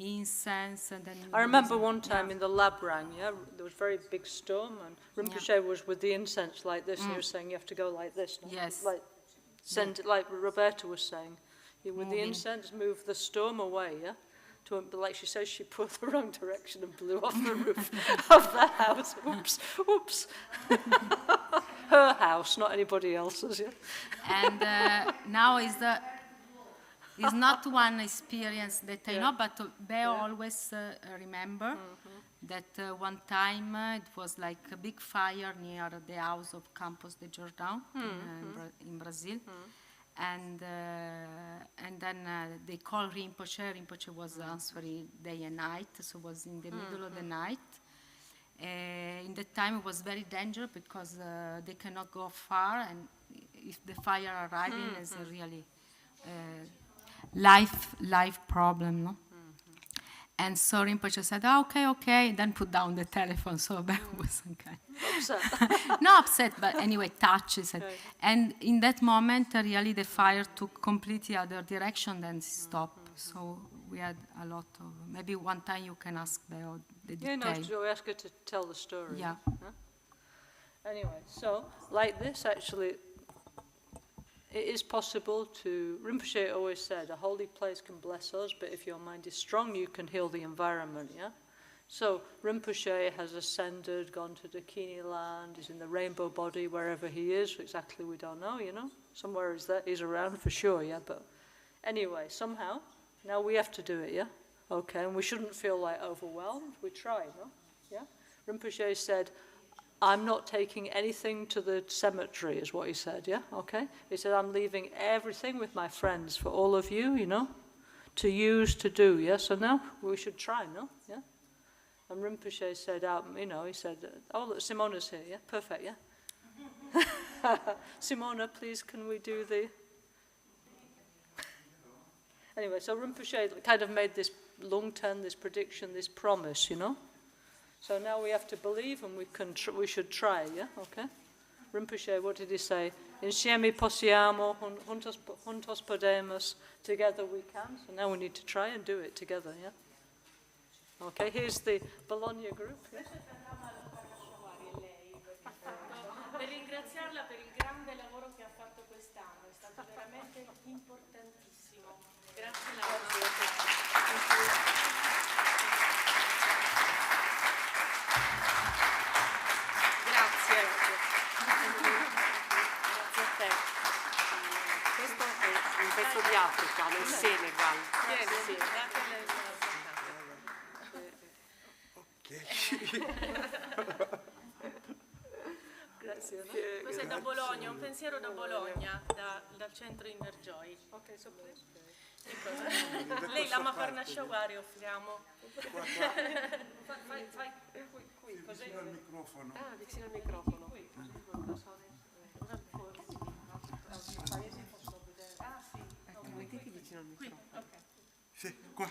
Incense, and then I remember one time in the Labrang, there was a very big storm, and Rinpoche was with the incense like this, and he was saying you have to go like this. No? Yes. Like Roberta was saying, with the incense move the storm away, yeah? like she says, she put the wrong direction and blew off the roof of the house. Oops. Her house, not anybody else's. Yeah. And now is not one experience that I know, but Beo always remember that one time it was like a big fire near the house of Campos de Jordão in Brazil. And then they called Rinpoche. Rinpoche was answering day and night, so it was in the middle of the night. In that time it was very dangerous because they cannot go far, and if the fire arriving is a really life problem, no? And so Rinpoche said, okay, then put down the telephone, so that was okay. Upset. Not upset, but anyway, touches it. And in that moment, really the fire took completely other direction, then stopped. So we had a lot of, maybe one time you can ask Beo the detail. Yeah, no, we ask her to tell the story. Yeah. Anyway, so like this, actually, it is possible to, Rinpoche always said, a holy place can bless us, but if your mind is strong, you can heal the environment, yeah? So Rinpoche has ascended, gone to Dakini land, is in the rainbow body, wherever he is, exactly we don't know, you know? Somewhere he's around for sure, yeah? But anyway, somehow, now we have to do it, yeah? Okay, and we shouldn't feel like overwhelmed, we try, no? Yeah? Rinpoche said, I'm not taking anything to the cemetery, is what he said, yeah? Okay? He said, I'm leaving everything with my friends for all of you, you know, to use, to do, yeah? So now we should try, no? Yeah? And Rinpoche said, you know, he said, oh, look, Simona's here, yeah? Perfect, yeah? Simona, please, can we do the... Anyway, so Rinpoche kind of made this long-term, this prediction, this promise, you know? So now we have to believe, and we should try, yeah? Okay? Rinpoche, what did he say? Insieme possiamo, juntos podemos, together we can. So now we need to try and do it together, yeah? Okay, here's the Bologna group. Yeah? Per ringraziarla per il grande lavoro che ha fatto quest'anno, è stato veramente importantissimo. Grazie Lama. Questo è un pezzo di Africa, nel Senegal. Grazie. Questo è da Bologna, un pensiero da Bologna, dal centro Inner Joy. Ok, so please. Lei Lama Parnashawari offriamo. Fai qui, cos'è? Vicino al microfono. Ah, vicino al microfono. Mettiti vicino al microfono. Okay. Sì, qua.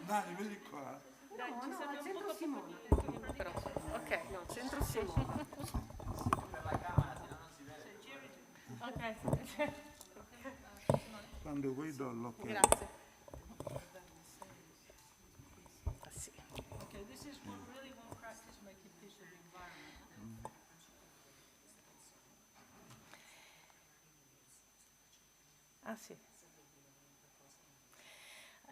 Dai, vieni qua. Dai, ci serve un po' Simona. Ok, no, centro Simona. Ok. Quando guido l'ok. Grazie. Okay, this is one really one practice making peace with the environment. Ah sì.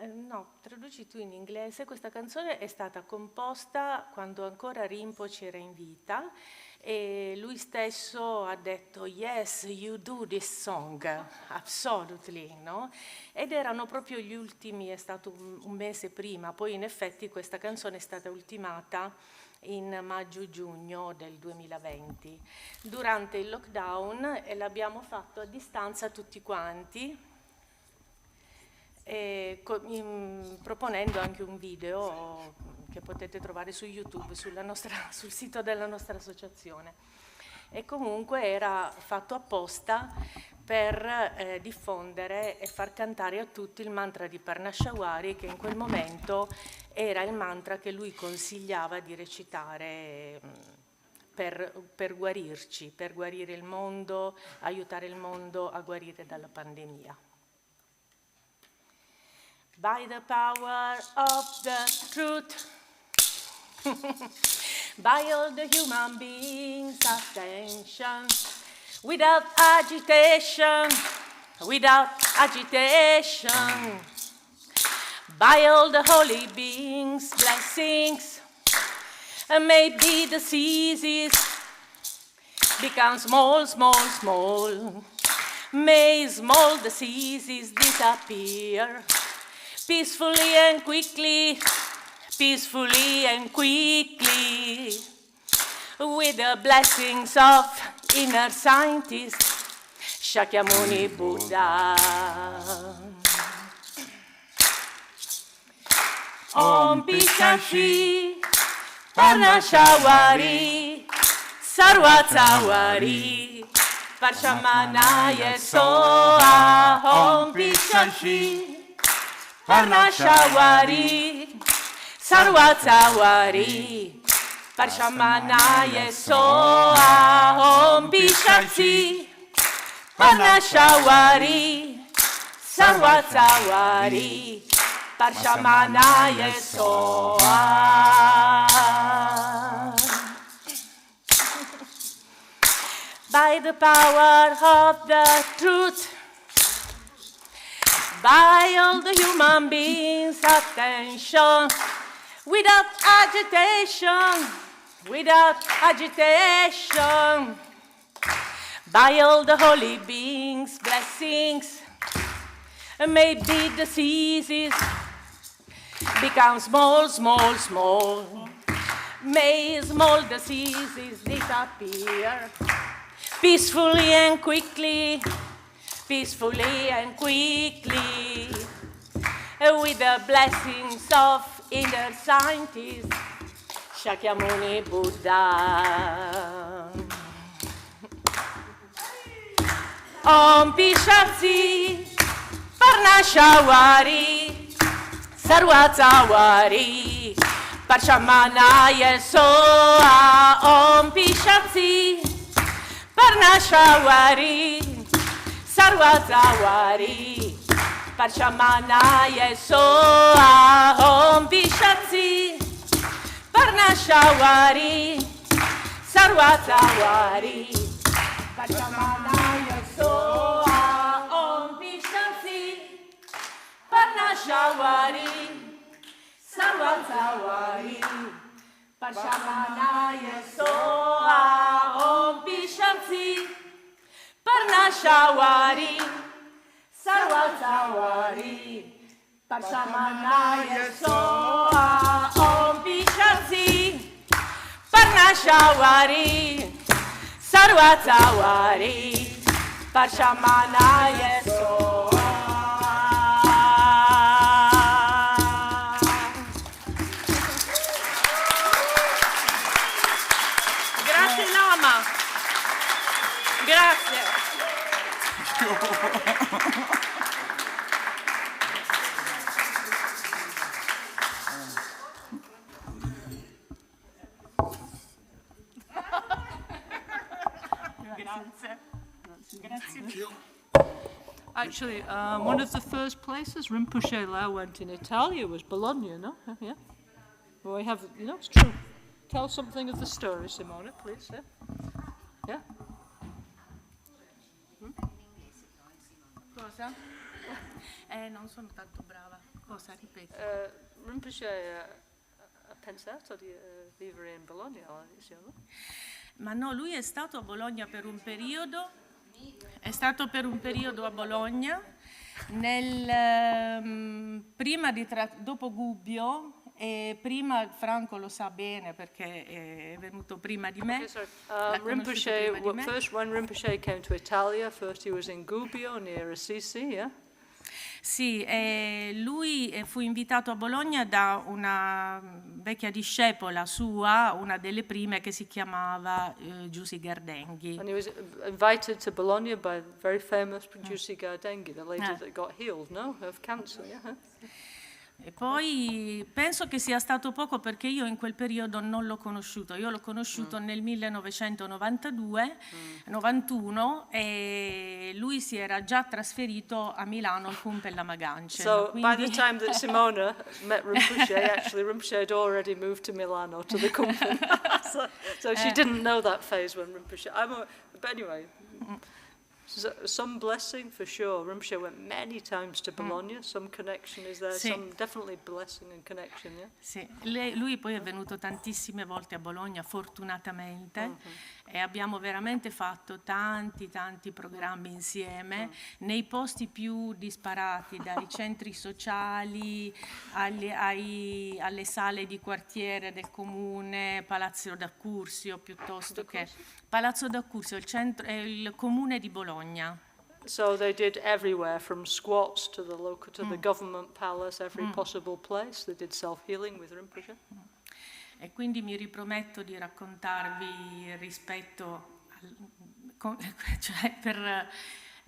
No, traduci tu in inglese. Questa canzone è stata composta quando ancora Rinpoche era in vita e lui stesso ha detto yes, you do this song, absolutely, no? Ed erano proprio gli ultimi, è stato un mese prima, poi in effetti questa canzone è stata ultimata in maggio-giugno del 2020 durante il lockdown e l'abbiamo fatto a distanza tutti quanti. Proponendo anche un video che potete trovare su YouTube sul sito della nostra associazione e comunque era fatto apposta per diffondere e far cantare a tutti il mantra di Parnashawari che in quel momento era il mantra che lui consigliava di recitare per guarirci, per guarire il mondo, aiutare il mondo a guarire dalla pandemia. By the power of the truth, by all the human beings' attention, without agitation, without agitation. By all the holy beings, blessings, and maybe diseases become small, small, small. May small diseases disappear peacefully and quickly, peacefully and quickly, with the blessings of inner scientist Shakyamuni Buddha. Om Pishashi Parnashawari Sarvatawari Parshamanaye Soa. Om Pishashi Parnashawari Sarvatawari Parshamanaye Soa. Om Pishashi Parnashawari Sarvatawari Parshamanaye Soa. By the power of the truth, by all the human beings' attention, without agitation, without agitation, by all the holy beings' blessings, maybe diseases become small, small, small. May small diseases disappear peacefully and quickly, peacefully and quickly, with the blessings of inner scientist Shakyamuni Buddha. Om Pishashi Parnashawari Sarvatawari Parshamanaye Soa. Om Pishashi Parnashawari Sarvatawari Parshamanaye Soa. Om Pishashi Parnashawari Sarvatawari Parshamanaye Soa. Om Pishashi Parnashawari Sarvatawari Parshamanaye Soa. Om Pishashi Parnashawari Sarvatawari Parshamanaye Soa. Om Pishashi Parnashawari Sarvatawari Parshamanaye Soa. Grazie Lama. Grazie. Actually, one of the first places Rinpoche Lao went in Italy was Bologna, no? Yeah. Well, we have, it's true. Tell something of the story, Simone, please. Yeah. Cosa? Non sono tanto brava. Cosa? Ripeti. Rinpoche ha pensato di vivere in Bologna all'inizio, no? Ma no, lui è stato a Bologna per un periodo, è stato per un periodo a Bologna, dopo Gubbio, e prima Franco lo sa bene perché è venuto prima di me. Okay, sorry. Rinpoche, first when Rinpoche came to Italia, first he was in Gubbio near Assisi, yeah? Sì, lui fu invitato a Bologna da una vecchia discepola sua, una delle prime, che si chiamava Giussi Gardenghi. And he was invited to Bologna by the very famous Giussi Gardenghi, the lady that got healed, no, of cancer, yeah? E poi penso che sia stato poco perché io in quel periodo non l'ho conosciuto. Io l'ho conosciuto nel 1992-91 e lui si era già trasferito a Milano al Kumpel Lamagance. So by the time that Simona met Rinpoche, actually Rinpoche had already moved to Milano, to the Kumpel. so she didn't know that phase when Rinpoche... but anyway... Some blessing for sure. Rinpoche went many times to Bologna. Some connection is there. Sì. Some definitely blessing and connection. Yeah. Sì. Lui poi è venuto tantissime volte a Bologna, fortunatamente, e abbiamo veramente fatto tanti programmi insieme nei posti più disparati, dai centri sociali alle sale di quartiere del comune, Palazzo d'Accursio, piuttosto che Palazzo d'Accursio, è il comune di Bologna. So they did everywhere, from squats to the government palace, every possible place. They did self-healing with Rinpoche. E quindi mi riprometto di raccontarvi rispetto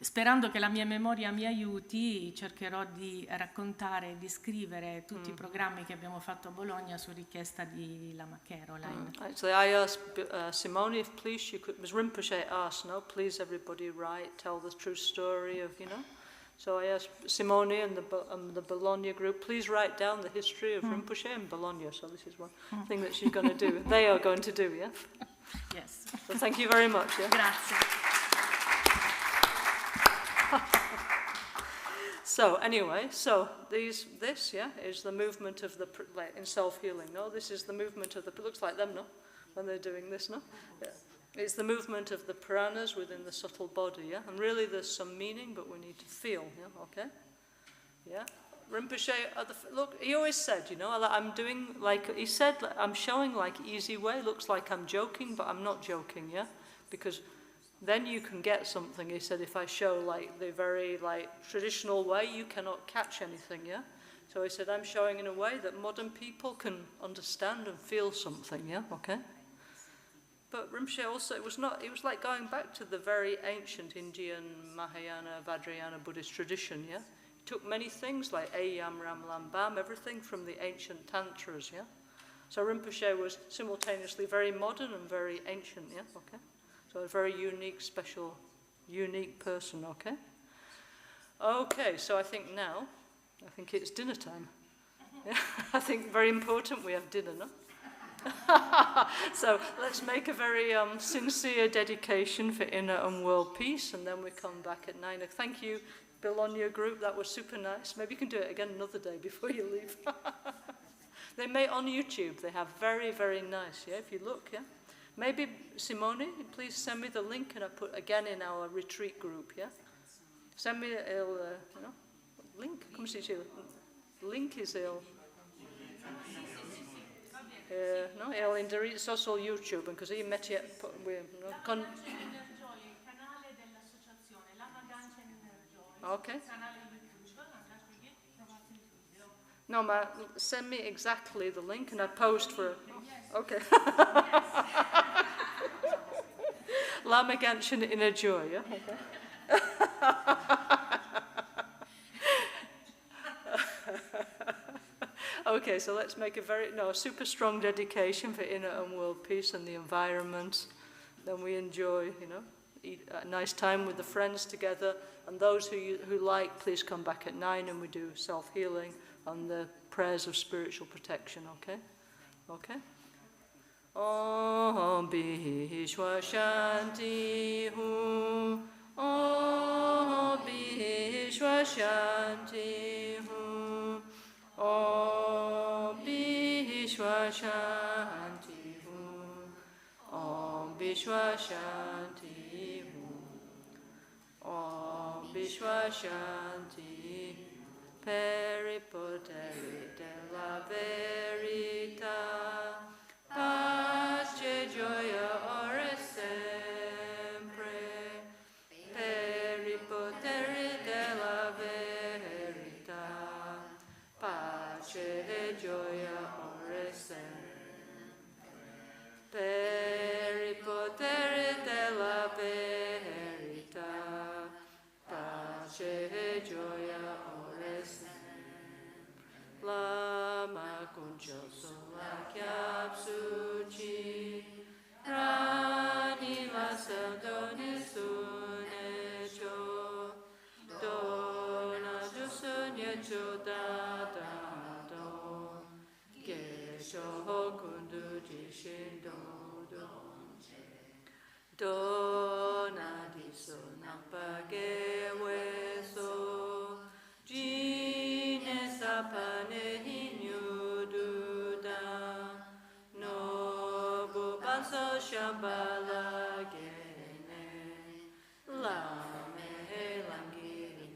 sperando che la mia memoria mi aiuti, cercherò di raccontare e di scrivere tutti i programmi che abbiamo fatto a Bologna su richiesta di Lama Caroline. Actually, I asked Simone if please she could, was Rinpoche asked, no, please everybody write, tell the true story of, you know. So I asked Simone and the Bologna group, please write down the history of Rinpoche and Bologna. So this is one thing that she's going to do. They are going to do, yeah? Yes. So thank you very much. Yeah? Grazie. So anyway, this is the movement of the in self-healing. No, this is the movement of the. It looks like them, no, when they're doing this, no. Yeah. It's the movement of the pranas within the subtle body. Yeah, and really there's some meaning, but we need to feel. Yeah, okay. Yeah. Rinpoche, look, he always said, you know, I'm doing like he said, I'm showing like easy way. Looks like I'm joking, but I'm not joking. Yeah, because. Then you can get something. He said, if I show like the very like traditional way, you cannot catch anything, yeah? So he said, I'm showing in a way that modern people can understand and feel something, yeah? Okay? But Rinpoche also, it was like going back to the very ancient Indian Mahayana, Vajrayana Buddhist tradition, yeah? He took many things like Ayam, Ram, Lam, Bam, everything from the ancient tantras, yeah? So Rinpoche was simultaneously very modern and very ancient, yeah? Okay? So a very unique, special, unique person, okay? Okay, so I think it's dinner time. Yeah? I think very important we have dinner, no? So let's make a very sincere dedication for inner and world peace, and then we come back at 9. Thank you, Bologna group, that was super nice. Maybe you can do it again another day before you leave. They made on YouTube, they have very, very nice, yeah, if you look, yeah? Maybe, Simone, please send me the link and I put again in our retreat group, yeah? Send me link, come si dice? Link is l'indirizzo su YouTube, così metti... Il canale dell'associazione, Lama Caroline. Okay. No, ma send me exactly the link and I post for... Okay. Lama Caroline in a joy, yeah? Okay. Okay, so let's make a super strong dedication for inner and world peace and the environment. Then we enjoy, eat a nice time with the friends together. And those who like, please come back at 9 and we do self-healing and the prayers of spiritual protection, okay? Okay? Om Bhishwa Shanti Hu. Om Bhishwa Shanti Hu. Om Bhishwa Shanti Hu. Om Bhishwa Shanti Hu. Om Bhishwa Shanti per i poteri della verità. Pace, gioia, ora e sempre, per i poteri della verità. Pace e gioia, ora e sempre, per i poteri della verità. Pace e gioia, ora e sempre. Lama Kunchoso la Kyapsuchi Rani la Sadoni Sunecho Dona Jusunyecho Dado Gesho Kundu Jishindo Dona Diso Nampa ge weso jine sapane hinyududa no bubanso shambala gene la me langi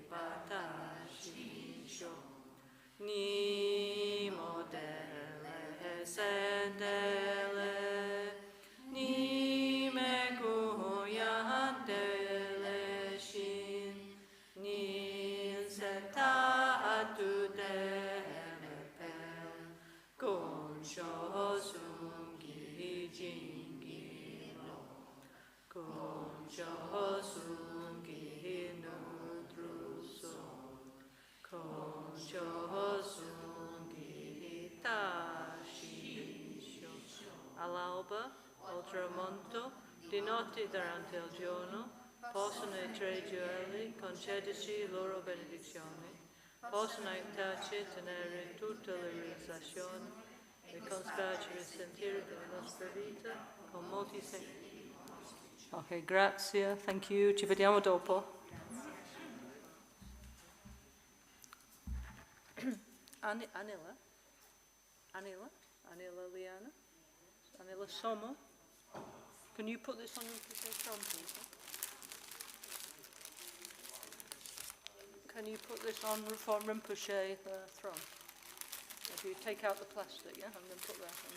patashisho ni modele sendele ni me guhyandele shin ni senta atudele pel gonsho sungi jingiro gonsho sungi nutruso gonsho sungi tashisho all'alba al tramonto di notte durante il giorno possono i tre gioielli concederci loro benedizioni, possono aiutarci a tenere tutte le realizzazioni e constarci a sentire della nostra vita con molti segni. Ok, grazie, thank you, ci vediamo dopo. Anila Liana? Anila Soma? Can you put this on Rinpoche's thumb, please? Can you put this on for Rinpoche thumb? If you take out the plastic, yeah, and then put that on.